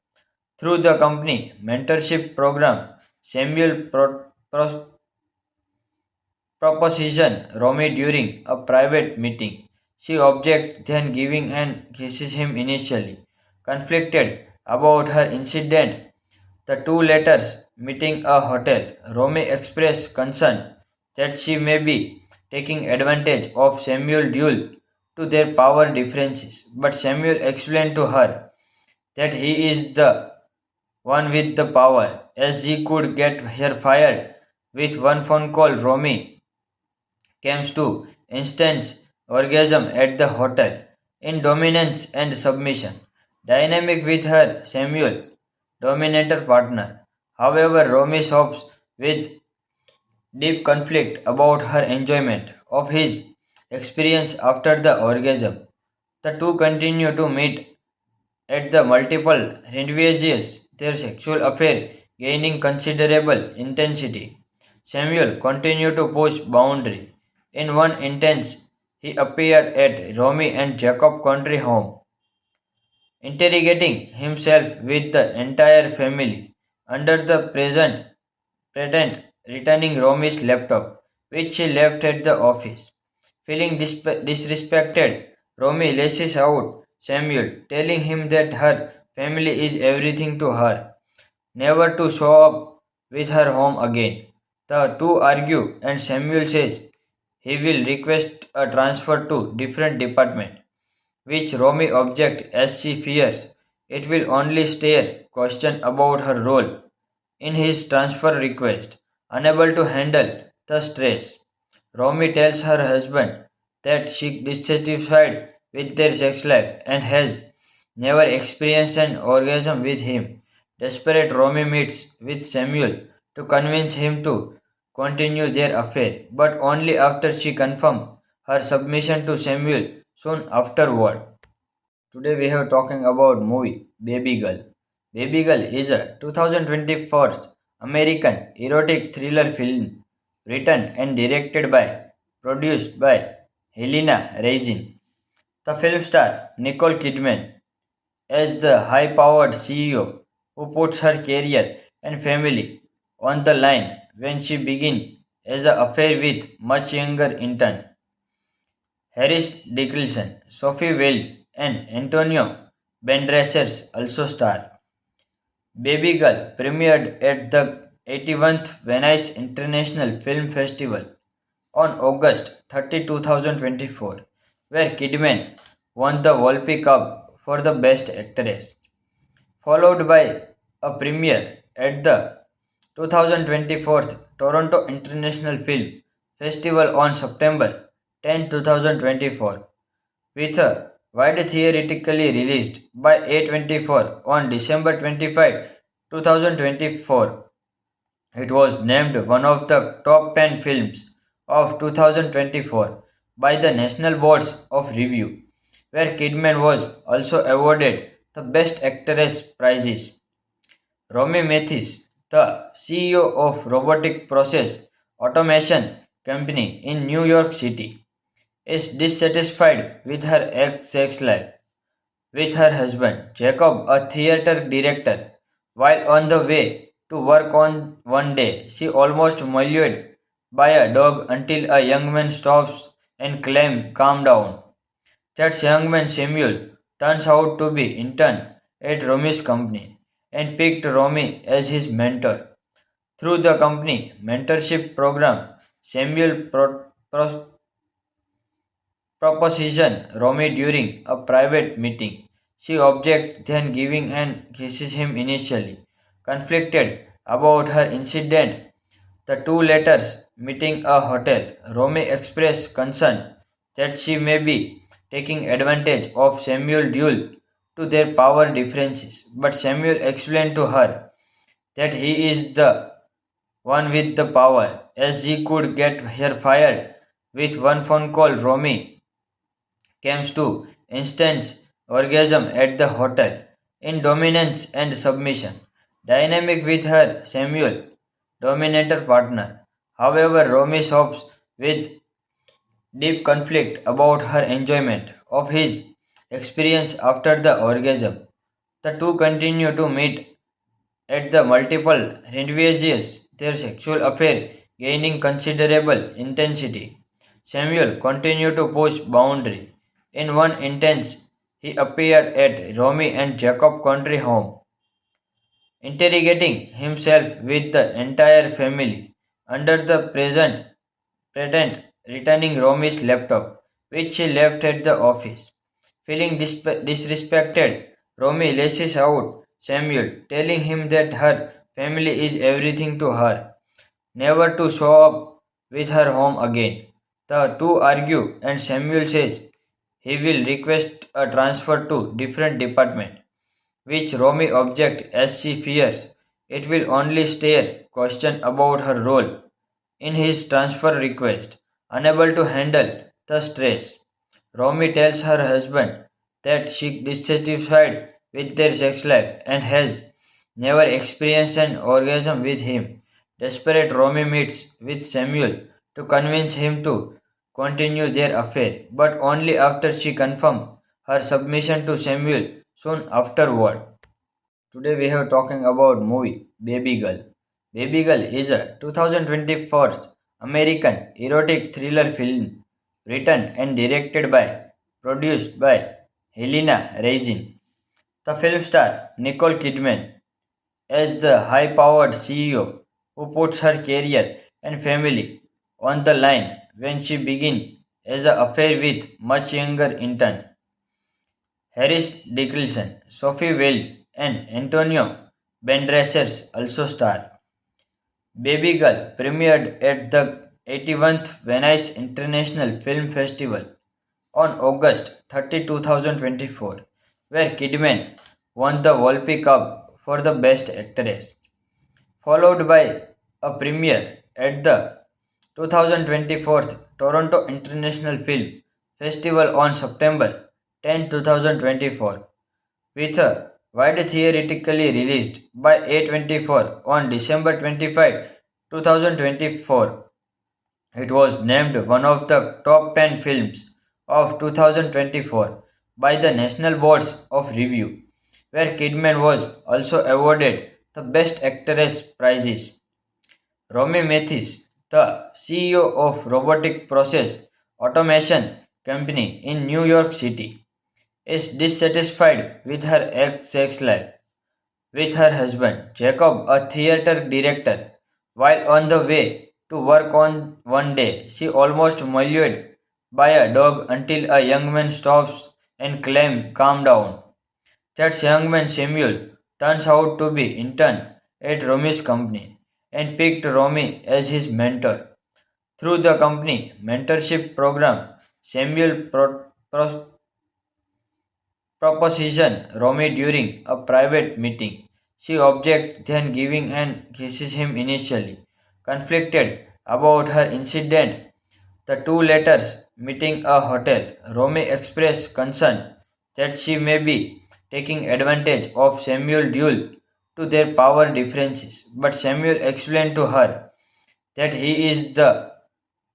Through the company mentorship program, Samuel proposition Romy during a private meeting. She objects, then giving and kisses him initially. Conflicted about her incident, the two letters meeting a hotel. Romy expressed concern that she may be taking advantage of Samuel due to their power differences, but Samuel explained to her that he is the one with the power, as he could get her fired with one phone call. Romy comes to instant orgasm at the hotel in dominance and submission dynamic with her Samuel dominator partner. However, Romy shops with deep conflict about her enjoyment of his experience after the orgasm. The two continue to meet at the multiple rendezvous, their sexual affair gaining considerable intensity. Samuel continued to push boundary. In one instance, he appeared at Romy and Jacob country home, interrogating himself with the entire family under the present pretend returning Romy's laptop, which she left at the office. Feeling disrespected, Romy lashes out Samuel, telling him that her family is everything to her, never to show up with her home again. The two argue, and Samuel says he will request a transfer to different department, which Romy objects as she fears it will only stir question about her role in his transfer request. Unable to handle the stress, Romy tells her husband that she is dissatisfied with their sex life and has never experienced an orgasm with him. Desperate, Romy meets with Samuel to convince him to continue their affair, but only after she confirms her submission to Samuel soon afterward. Today we have talking about movie Baby Girl. Baby Girl is a 2024 American erotic thriller film written and produced by Helena Reising. The film star Nicole Kidman as the high-powered CEO who puts her career and family on the line when she begins as an affair with much younger intern Harris Dickinson, Sophie Wilde, and Antonio Banderas also star. Baby Girl premiered at the 81st Venice International Film Festival on August 30, 2024, where Kidman won the Volpi Cup for the Best Actress, followed by a premiere at the 2024 Toronto International Film Festival on September 10, 2024, with a wide theatrically released by A24 on December 25, 2024. It was named one of the top 10 films of 2024 by the National Boards of Review, where Kidman was also awarded the Best Actress prizes. Romy Mathis, the CEO of robotic process automation company in New York City, is dissatisfied with her sex life with her husband, Jacob, a theater director. While on the way to work on one day, she almost mauled by a dog until a young man stops and claims, "Calm down." That young man, Samuel, turns out to be intern at Romy's company and picked Romy as his mentor. Through the company mentorship program, Samuel proposition Romy during a private meeting. She objects, then giving and kisses him initially. Conflicted about her incident, the two letters meeting a hotel. Romy expressed concern that she may be taking advantage of Samuel due to their power differences, but Samuel explained to her that he is the one with the power, as he could get her fired with one phone call. Romy comes to instant orgasm at the hotel in dominance and submission dynamic with her Samuel dominator partner. However, Romy sobs with deep conflict about her enjoyment of his experience after the orgasm. The two continue to meet at the multiple rendezvous, their sexual affair gaining considerable intensity. Samuel continued to push boundary. In one instance, he appeared at Romy and Jacob country home, interrogating himself with the entire family under the present patent returning Romy's laptop, which she left at the office. Feeling disrespected, Romy lashes out Samuel, telling him that her family is everything to her, never to show up with her home again. The two argue, and Samuel says he will request a transfer to different department, which Romy objects as she fears it will only stir question about her role in his transfer request. Unable to handle the stress, Romy tells her husband that she is dissatisfied with their sex life and has never experienced an orgasm with him. Desperate, Romy meets with Samuel to convince him to continue their affair, but only after she confirms her submission to Samuel soon afterward. Today we have talking about movie Baby Girl. Baby Girl is a 2024 American erotic thriller film written and produced by Helena Reising. The film star Nicole Kidman as the high-powered CEO who puts her career and family on the line when she begins as an affair with much younger intern Harris Dickinson, Sophie Wilde, and Antonio Banderas also star. Baby Girl premiered at the 81st Venice International Film Festival on August 30, 2024, where Kidman won the Volpi Cup for the Best Actress, followed by a premiere at the 2024 Toronto International Film Festival on September 10, 2024, with a wide theoretically released by A24 on December 25, 2024. It was named one of the top 10 films of 2024 by the National Boards of Review, where Kidman was also awarded the Best Actress prizes. Romy Mathis, the CEO of robotic process automation company in New York City, is dissatisfied with her sex life with her husband, Jacob, a theater director. While on the way to work on one day, she almost mauled by a dog until a young man stops and claims, "Calm down." That young man, Samuel, turns out to be intern at Romy's company and picked Romy as his mentor. Through the company mentorship program, Samuel proposition Romy during a private meeting. She objects, then giving and kisses him initially. Conflicted about her incident, the two letters meeting a hotel. Romy expressed concern that she may be taking advantage of Samuel due to their power differences, but Samuel explained to her that he is the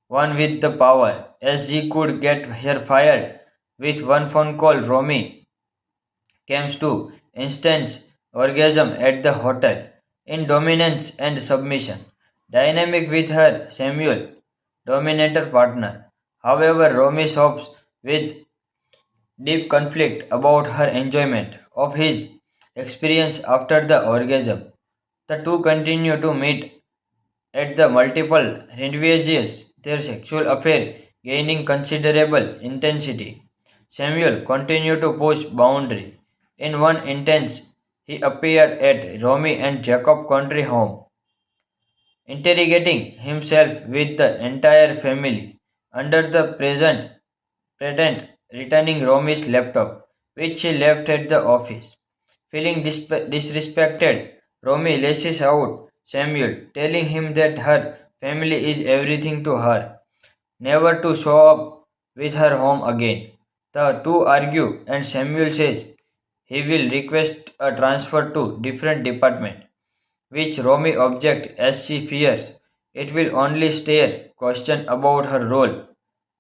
one with the power, as he could get her fired with one phone call. Romy comes to instant orgasm at the hotel in dominance and submission. Dynamic with her Samuel, dominator partner. However, Romy sobs with deep conflict about her enjoyment of his experience after the orgasm. The two continue to meet at the multiple rendezvous, their sexual affair gaining considerable intensity. Samuel continued to push boundary. In one instance, he appeared at Romy and Jacob country home, interrogating himself with the entire family under the present pretend returning Romy's laptop, which she left at the office. Feeling disrespected, Romy lashes out Samuel, telling him that her family is everything to her, never to show up with her home again. The two argue, and Samuel says he will request a transfer to different department, which Romy objects as she fears it will only stir question about her role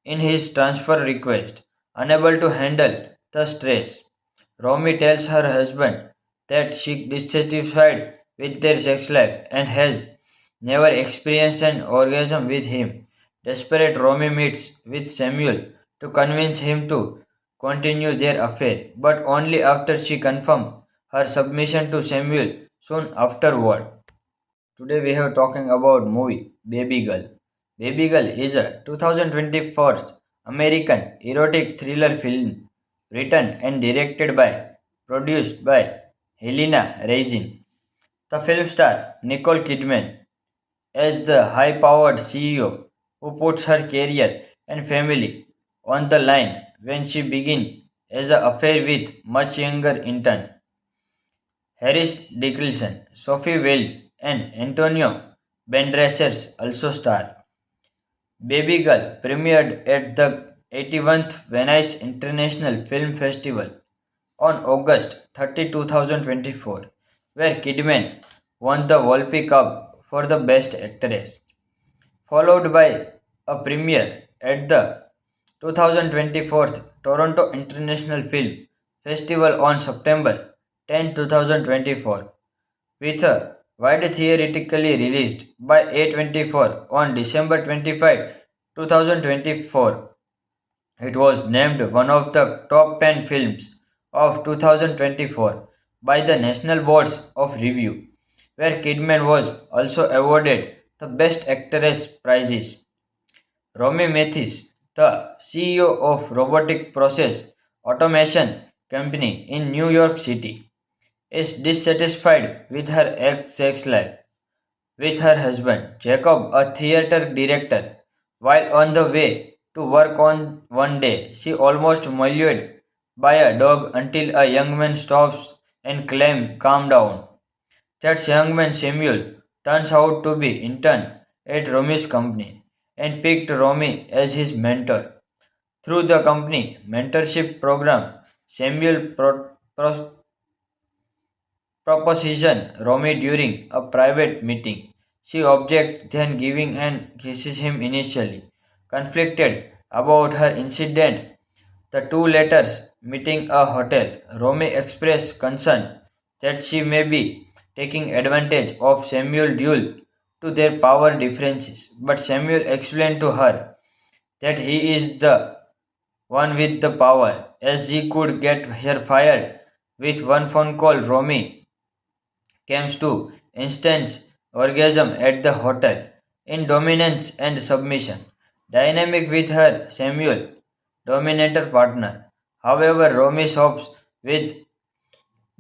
in his transfer request. Unable to handle the stress, Romy tells her husband that she is dissatisfied with their sex life and has never experienced an orgasm with him. Desperate, Romy meets with Samuel to convince him to continue their affair, but only after she confirms her submission to Samuel soon afterward. Today we have talking about movie Baby Girl. Baby Girl is a 2024 American erotic thriller film written and directed by produced by Helena Raisin. The film star Nicole Kidman as the high-powered CEO who puts her career and family on the line when she begins as an affair with much younger intern Harris Dickinson, Sophie Wilde, and Antonio Banderas also star. Baby Girl premiered at the 81st Venice International Film Festival on August 30, 2024, where Kidman won the Volpe Cup for the Best Actress, followed by a premiere at the 2024 Toronto International Film Festival on September 10, 2024, with a wide theoretically released by A24 on December 25, 2024. It was named one of the top 10 films of 2024 by the National Boards of Review, where Kidman was also awarded the Best Actress prizes. Romy Mathis, the CEO of robotic process automation company in New York City, is dissatisfied with her sex life with her husband, Jacob, a theater director. While on the way to work on one day, she almost mauled by a dog until a young man stops and claims, "Calm down." That young man, Samuel, turns out to be intern at Romy's company and picked Romy as his mentor. Through the company mentorship program, Samuel proposition Romy during a private meeting. She objects, then giving and kisses him initially. Conflicted about her incident, the two letters meeting a hotel, Romy expressed concern that she may be taking advantage of Samuel due to their power differences. But Samuel explained to her that he is the one with the power, as he could get her fired with one phone call. Romy comes to instant orgasm at the hotel in dominance and submission. Dynamic with her Samuel, dominator partner. However, Romy sobs with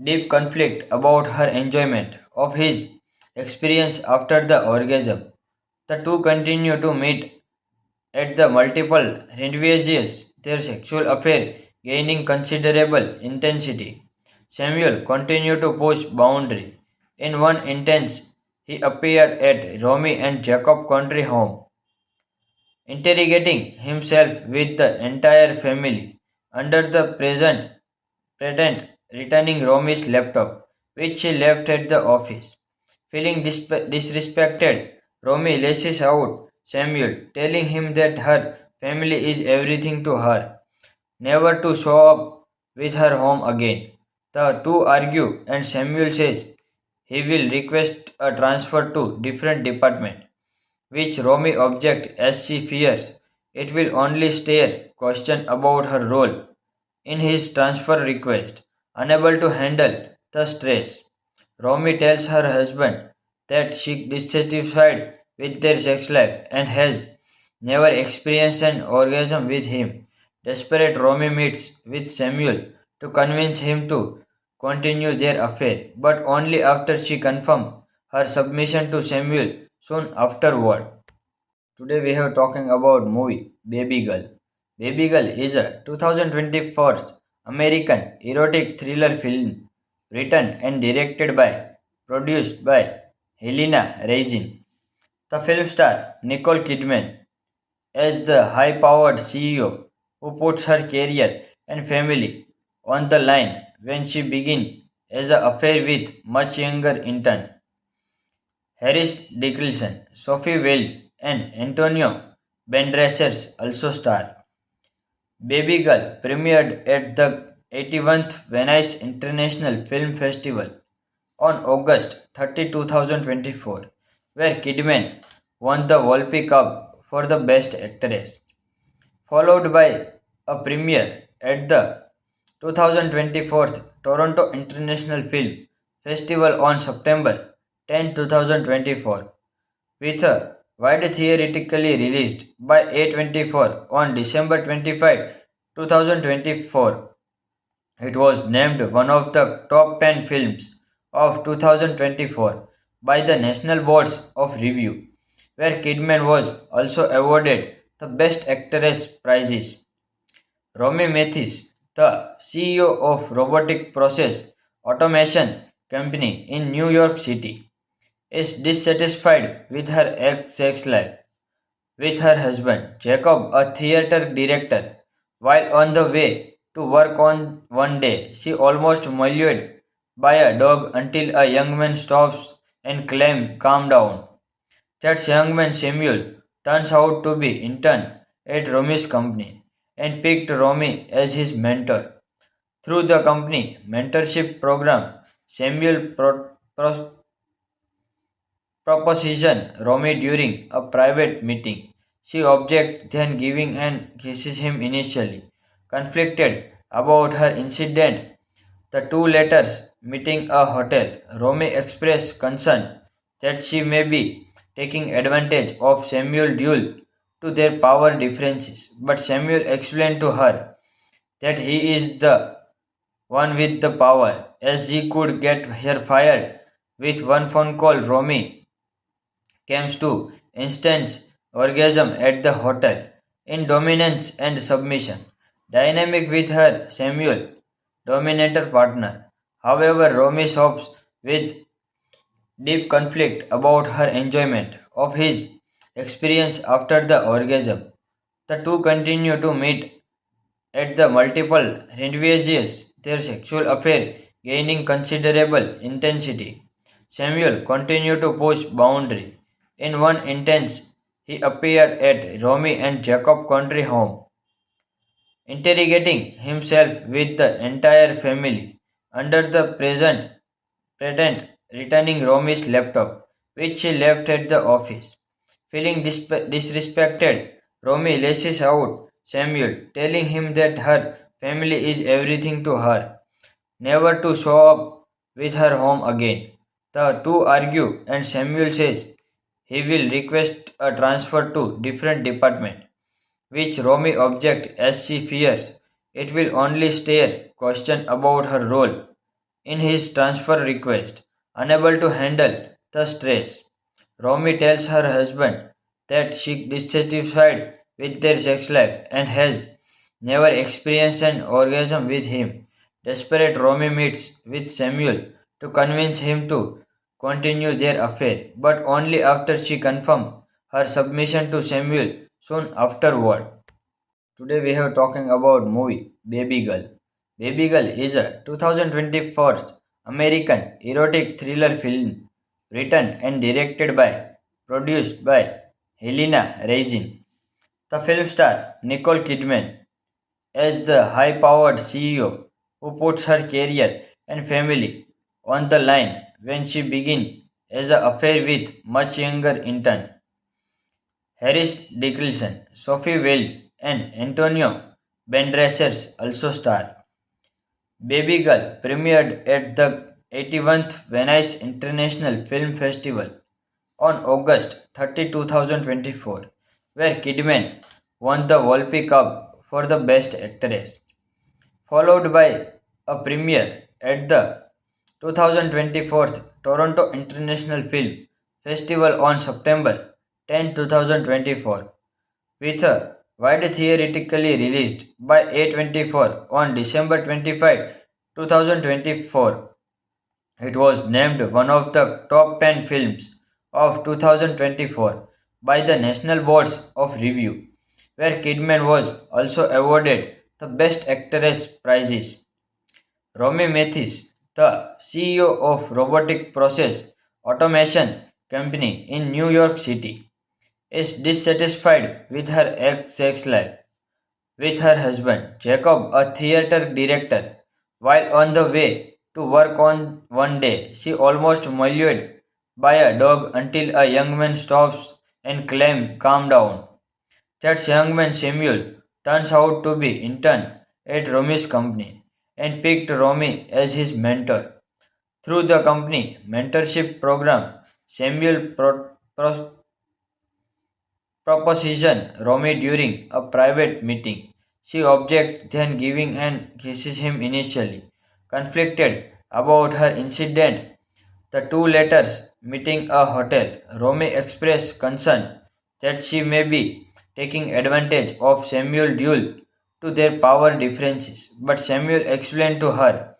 deep conflict about her enjoyment of his experience after the orgasm. The two continue to meet at the multiple rendezvous, their sexual affair gaining considerable intensity. Samuel continued to push boundary. In one instance, he appeared at Romy and Jacob country home, interrogating himself with the entire family under the present pretend returning Romy's laptop, which she left at the office. Feeling disrespected, Romy lashes out Samuel, telling him that her family is everything to her, never to show up with her home again. The two argue, and Samuel says he will request a transfer to different department, which Romy objects as she fears it will only stir question about her role in his transfer request. Unable to handle the stress, Romy tells her husband that she is dissatisfied with their sex life and has never experienced an orgasm with him. Desperate, Romy meets with Samuel to convince him to continue their affair, but only after she confirms her submission to Samuel soon afterward. Today we have talking about movie Baby Girl. Baby Girl is a 2024 American erotic thriller film written and directed by produced by Helena Raisin. The film star Nicole Kidman as the high-powered CEO who puts her career and family on the line when she begins as an affair with much younger intern Harris Dickinson, Sophie Wilde, and Antonio Banderas also star. Baby Girl premiered at the 81st Venice International Film Festival on August 30, 2024, where Kidman won the Volpe Cup for the Best Actress, followed by a premiere at the 2024 Toronto International Film Festival on September 10, 2024, with a wide theatrically released by A24 on December 25, 2024. It was named one of the top 10 films of 2024 by the National Boards of Review, where Kidman was also awarded the Best Actress prizes. Romy Mathis, the CEO of robotic process automation company in New York City, is dissatisfied with her sex life with her husband, Jacob, a theater director. While on the way to work on one day, she almost mauled by a dog until a young man stops and claims, "Calm down." That young man, Samuel, turns out to be intern at Romy's company and picked Romy as his mentor. Through the company mentorship program, Samuel proposition Romy during a private meeting. She objects, then giving and kisses him initially. Conflicted about her incident, the two letters meeting a hotel, Romy expressed concern that she may be taking advantage of Samuel due to their power differences. But Samuel explained to her that he is the one with the power, as he could get her fired with one phone call. Romy comes to instant orgasm at the hotel in dominance and submission. Dynamic with her Samuel, dominator partner. However, Romy sobs with deep conflict about her enjoyment of his experience after the orgasm. The two continue to meet at the multiple rendezvous, their sexual affair gaining considerable intensity. Samuel continued to push boundary. In one instance, he appeared at Romy and Jacob country home, interrogating himself with the entire family under the present pretend returning Romy's laptop, which she left at the office. Feeling disrespected, Romy lashes out Samuel, telling him that her family is everything to her, never to show up with her home again. The two argue, and Samuel says he will request a transfer to different department, which Romy objects as she fears it will only stir question about her role in his transfer request. Unable to handle the stress, Romy tells her husband that she is dissatisfied with their sex life and has never experienced an orgasm with him. Desperate, Romy meets with Samuel to convince him to continue their affair, but only after she confirms her submission to Samuel soon afterward. Today we have talking about movie Baby Girl. Baby Girl is a 2024 American erotic thriller film written and directed by produced by Helena Raisin. The film star Nicole Kidman as the high-powered CEO who puts her career and family on the line when she begins as an affair with much younger intern Harris Dickinson, Sophie Wilde, and Antonio Banderas also star. Baby Girl premiered at the 81st Venice International Film Festival on August 30, 2024, where Kidman won the Volpe Cup for the Best Actress, followed by a premiere at the 2024 Toronto International Film Festival on September 10, 2024, with a wide theatrically released by A24 on December 25, 2024. It was named one of the top 10 films of 2024 by the National Boards of Review, where Kidman was also awarded the Best Actress prizes. Romy Mathis, the CEO of robotic process automation company in New York City, is dissatisfied with her sex life with her husband, Jacob, a theater director. While on the way to work on one day, she almost mauled by a dog until a young man stops and claims, "Calm down." That young man, Samuel, turns out to be intern at Romy's company and picked Romy as his mentor. Through the company mentorship program, Samuel proposition Romy during a private meeting. She objects, then giving and kisses him initially. Conflicted about her incident, the two letters meeting a hotel. Romy expressed concern that she may be taking advantage of Samuel due to their power differences, but Samuel explained to her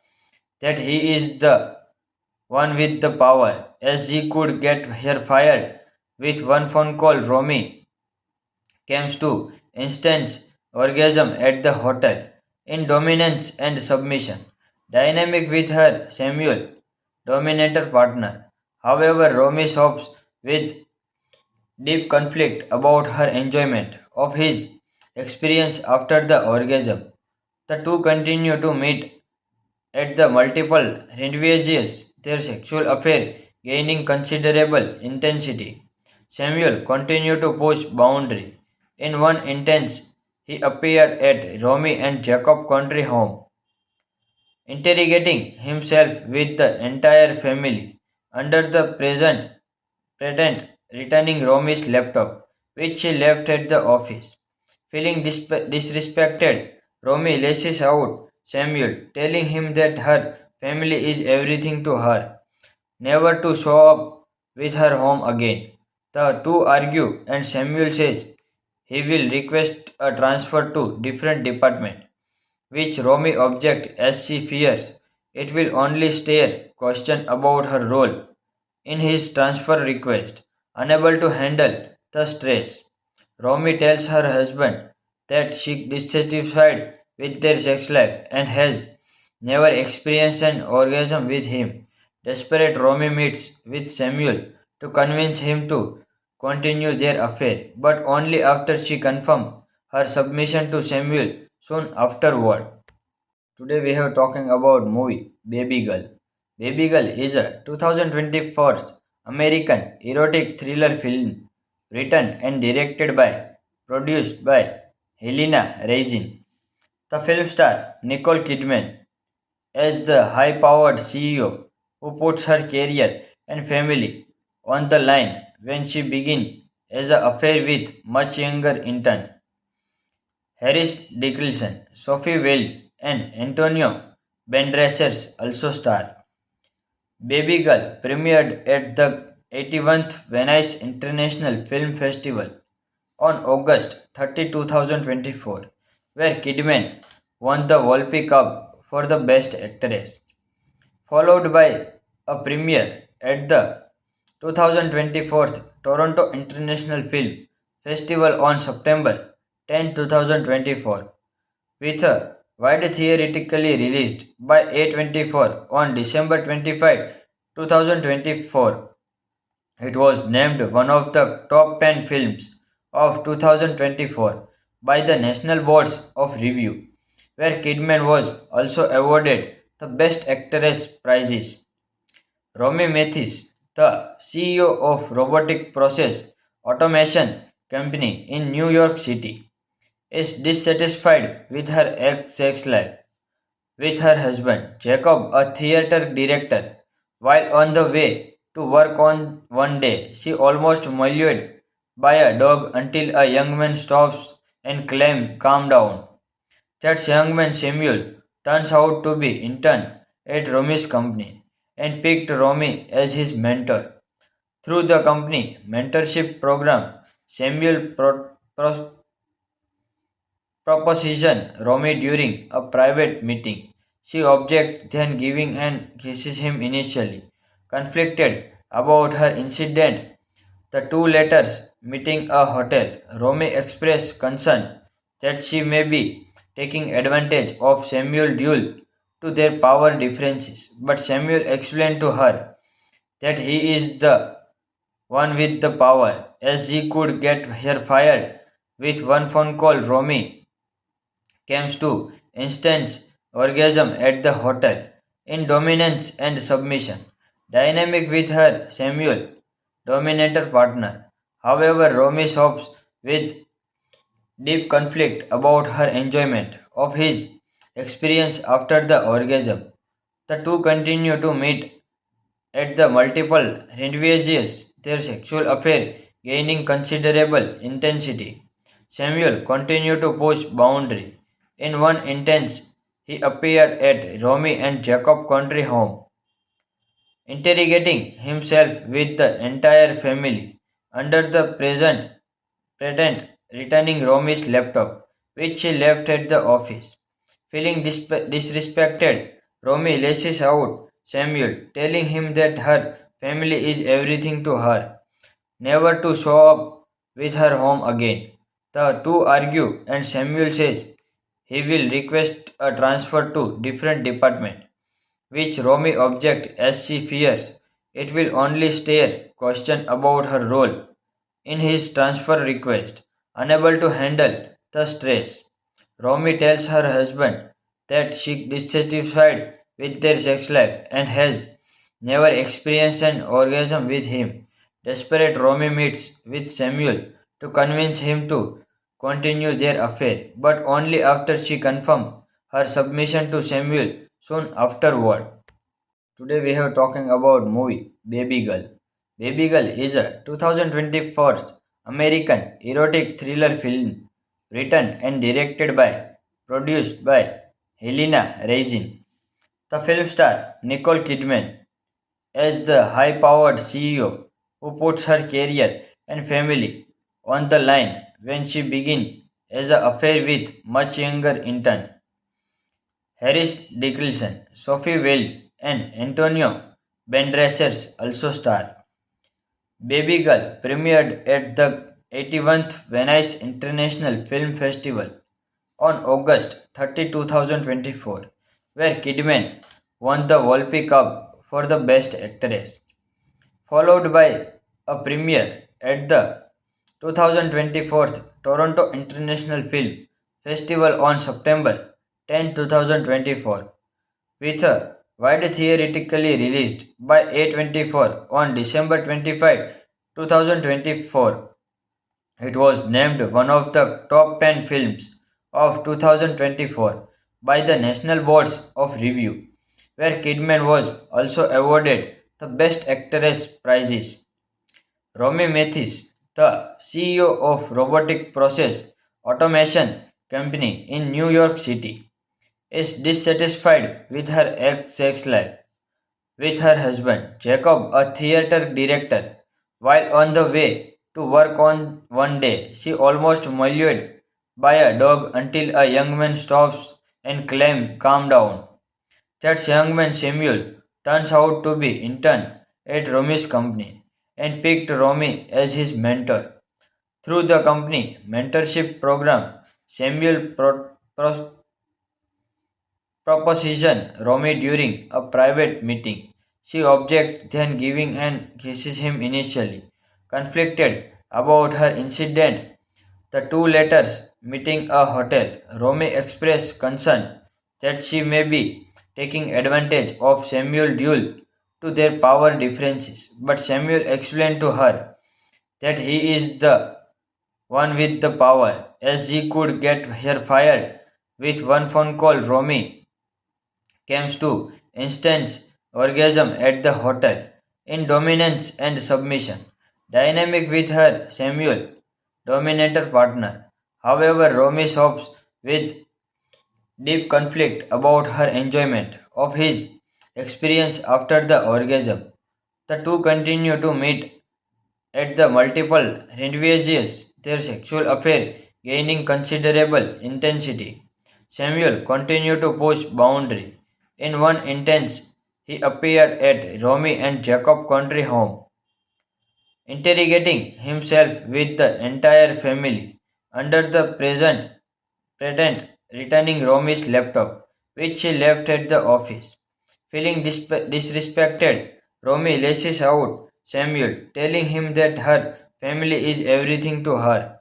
that he is the one with the power, as he could get her fired with one phone call. Romy comes to instant orgasm at the hotel in dominance and submission. Dynamic with her Samuel, dominator partner. However, Romy shops with deep conflict about her enjoyment of his experience after the orgasm. The two continue to meet at the multiple rendezvous, their sexual affair gaining considerable intensity. Samuel continued to push boundary. In one instance, he appeared at Romy and Jacob country home, interrogating himself with the entire family under the present pretend returning Romy's laptop, which she left at the office. Feeling disrespected, Romy lashes out Samuel, telling him that her family is everything to her, never to show up with her home again. The two argue, and Samuel says he will request a transfer to different department, which Romy objects as she fears it will only stir question about her role in his transfer request. Unable to handle the stress, Romy tells her husband that she is dissatisfied with their sex life and has never experienced an orgasm with him. Desperate, Romy meets with Samuel to convince him to continue their affair, but only after she confirmed her submission to Samuel soon afterward. Today we have talking about movie Baby Girl. Baby Girl is a 2024 American erotic thriller film written and directed by produced by Helena Reising. The film star Nicole Kidman as the high-powered CEO who puts her career and family on the line when she begins as an affair with much younger intern Harris Dickinson, Sophie Wilde, and Antonio Banderas also star. Baby Girl premiered at the 81st Venice International Film Festival on August 30, 2024, where Kidman won the Volpe Cup for the Best Actress, followed by a premiere at the 2024 Toronto International Film Festival on September 10, 2024, with a wide theatrically released by A24 on December 25, 2024. It was named one of the top 10 films of 2024 by the National Boards of Review, where Kidman was also awarded the Best Actress prizes. Romy Mathis, the CEO of robotic process automation company in New York City, is dissatisfied with her sex life with her husband, Jacob, a theater director. While on the way to work on one day, she almost mauled by a dog until a young man stops and claims, "Calm down." That young man, Samuel, turns out to be intern at Romy's company and picked Romy as his mentor. Through the company mentorship program, Samuel proposition Romy during a private meeting. She objects, then giving and kisses him initially. Conflicted about her incident, the two letters meeting a hotel. Romy expressed concern that she may be taking advantage of Samuel due to their power differences, but Samuel explained to her that he is the one with the power, as he could get her fired with one phone call. Romy comes to instant orgasm at the hotel in dominance and submission dynamic with her Samuel dominator partner. However, Romy sobs with deep conflict about her enjoyment of his experience after the orgasm. The two continue to meet at the multiple rendezvous, their sexual affair gaining considerable intensity. Samuel continued to push boundary. In one instance, he appeared at Romy and Jacob country home, interrogating himself with the entire family under the present pretend returning Romy's laptop, which she left at the office. Feeling disrespected, Romy lashes out Samuel, telling him that her family is everything to her, never to show up with her home again. The two argue, and Samuel says he will request a transfer to different department, which Romy objects as she fears it will only stir question about her role in his transfer request. Unable to handle the stress, Romy tells her husband that she is dissatisfied with their sex life and has never experienced an orgasm with him. Desperate, Romy meets with Samuel to convince him to continue their affair, but only after she confirms her submission to Samuel soon afterward. Today we have talking about movie Baby Girl. Baby Girl is a 2024 American erotic thriller film written and directed by produced by Helena Reising. The film star Nicole Kidman as the high-powered CEO who puts her career and family on the line when she begins as an affair with much younger intern Harris Dickinson, Sophie Wilde, and Antonio Banderas also star. Baby Girl premiered at the 81st Venice International Film Festival on August 30, 2024, where Kidman won the Volpi Cup for the Best Actress, followed by a premiere at the 2024 Toronto International Film Festival on September 10, 2024, with a wide theatrically released by A24 on December 25, 2024. It was named one of the top 10 films of 2024 by the National Boards of Review, where Kidman was also awarded the Best Actress prizes. Romy Mathis, the CEO of robotic process automation company in New York City, is dissatisfied with her sex life with her husband, Jacob, a theater director. While on the way to work on one day, she almost mauled by a dog until a young man stops and claims, "Calm down." That young man, Samuel, turns out to be intern at Romy's company and picked Romy as his mentor. Through the company mentorship program, Samuel proposition Romy during a private meeting. She objects, then giving and kisses him initially. Conflicted about her incident, the two letters meeting a hotel. Romy expressed concern that she may be taking advantage of Samuel due to their power differences, but Samuel explained to her that he is the one with the power, as he could get her fired with one phone call. Romy comes to instant orgasm at the hotel in dominance and submission dynamic with her Samuel dominator partner. However, Romy shops with deep conflict about her enjoyment of his experience after the orgasm. The two continue to meet at the multiple rendezvous, their sexual affair gaining considerable intensity. Samuel continued to push boundary. In one instance, he appeared at Romy and Jacob country home, interrogating himself with the entire family under the present pretend returning Romy's laptop, which she left at the office. Feeling disrespected, Romy lashes out Samuel, telling him that her family is everything to her,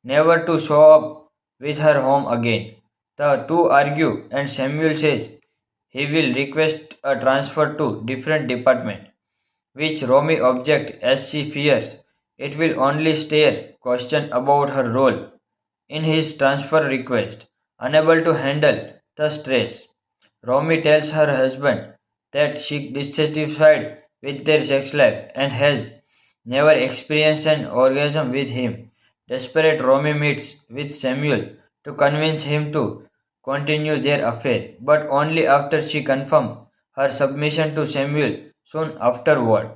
never to show up with her home again. The two argue, and Samuel says he will request a transfer to different department, which Romy objects as she fears it will only stir question about her role in his transfer request. Unable to handle the stress, Romy tells her husband that she is dissatisfied with their sex life and has never experienced an orgasm with him. Desperate, Romy meets with Samuel to convince him to continue their affair, but only after she confirms her submission to Samuel soon afterward.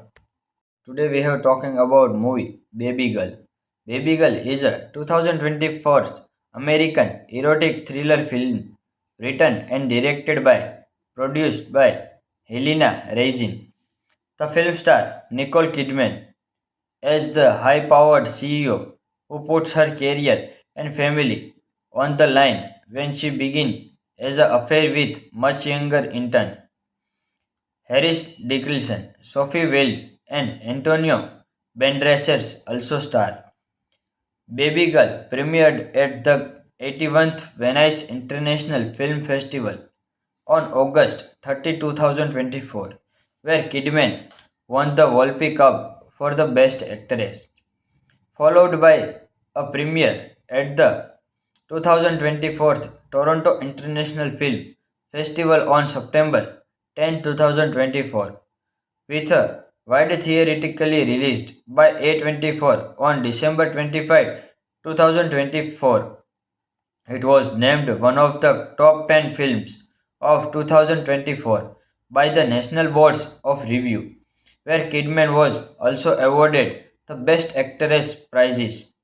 Today we have talking about movie Baby Girl. Baby Girl is a 2024 American erotic thriller film written and directed by produced by Helena Raisin. The film star Nicole Kidman as the high-powered CEO who puts her career and family on the line when she begins as an affair with much younger intern Harris Dickinson, Sophie Wilde, and Antonio Banderas also star. Baby Girl premiered at the 81st Venice International Film Festival on August 30, 2024, where Kidman won the Volpi Cup for the Best Actress, followed by a premiere at the 2024 Toronto International Film Festival on September 10, 2024, with a wide theatrically released by A24 on December 25, 2024. It was named one of the top 10 films of 2024 by the National Boards of Review, where Kidman was also awarded the Best Actress prizes.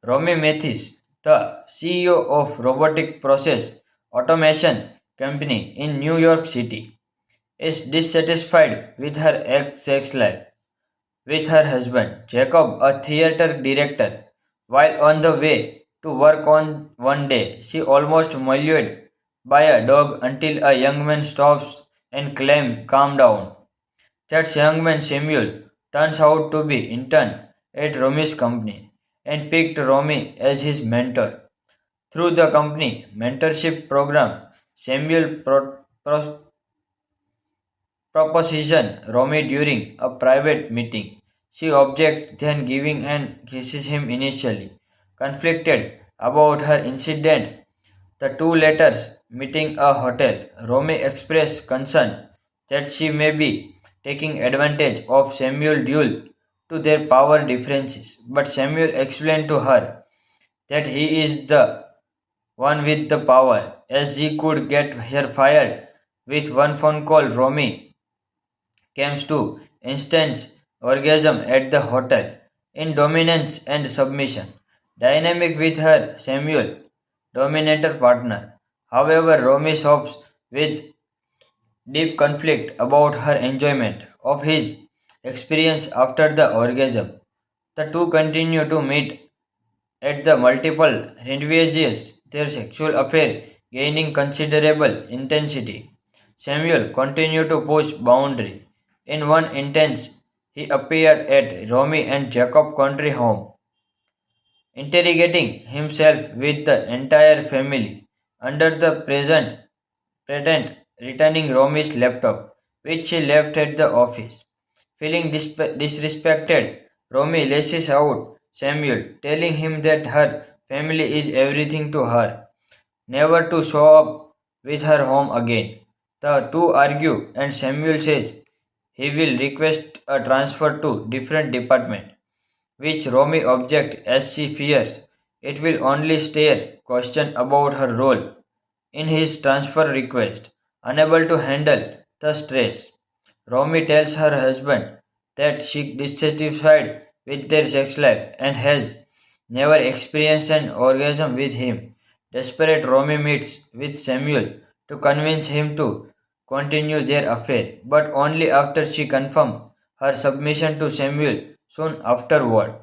Romy Mathis, the CEO of robotic process automation company in New York City, is dissatisfied with her sex life with her husband, Jacob, a theater director. While on the way to work on one day, she almost mauled by a dog until a young man stops and claims, "Calm down." That young man, Samuel, turns out to be intern at Romy's company and picked Romy as his mentor. Through the company mentorship program, Samuel proposition Romy during a private meeting. She objects, then giving and kisses him initially. Conflicted about her incident, the two letters meeting a hotel, Romy expressed concern that she may be taking advantage of Samuel due to their power differences. But Samuel explained to her that he is the one with the power, as he could get her fired with one phone call. Romy comes to instant orgasm at the hotel in dominance and submission. Dynamic with her Samuel, dominator partner. However, Romy sobs with deep conflict about her enjoyment of his experience after the orgasm. The two continue to meet at the multiple rendezvous, their sexual affair gaining considerable intensity. Samuel continued to push boundary. In one instance, he appeared at Romy and Jacob country home, interrogating himself with the entire family under the present pretend returning Romy's laptop, which she left at the office. Feeling disrespected, Romy lashes out Samuel, telling him that her family is everything to her, never to show up with her home again. The two argue, and Samuel says he will request a transfer to different department, which Romy objects as she fears it will only stir question about her role in his transfer request. Unable to handle the stress, Romy tells her husband that she is dissatisfied with their sex life and has never experienced an orgasm with him. Desperate, Romy meets with Samuel to convince him to continue their affair, but only after she confirms her submission to Samuel soon afterward.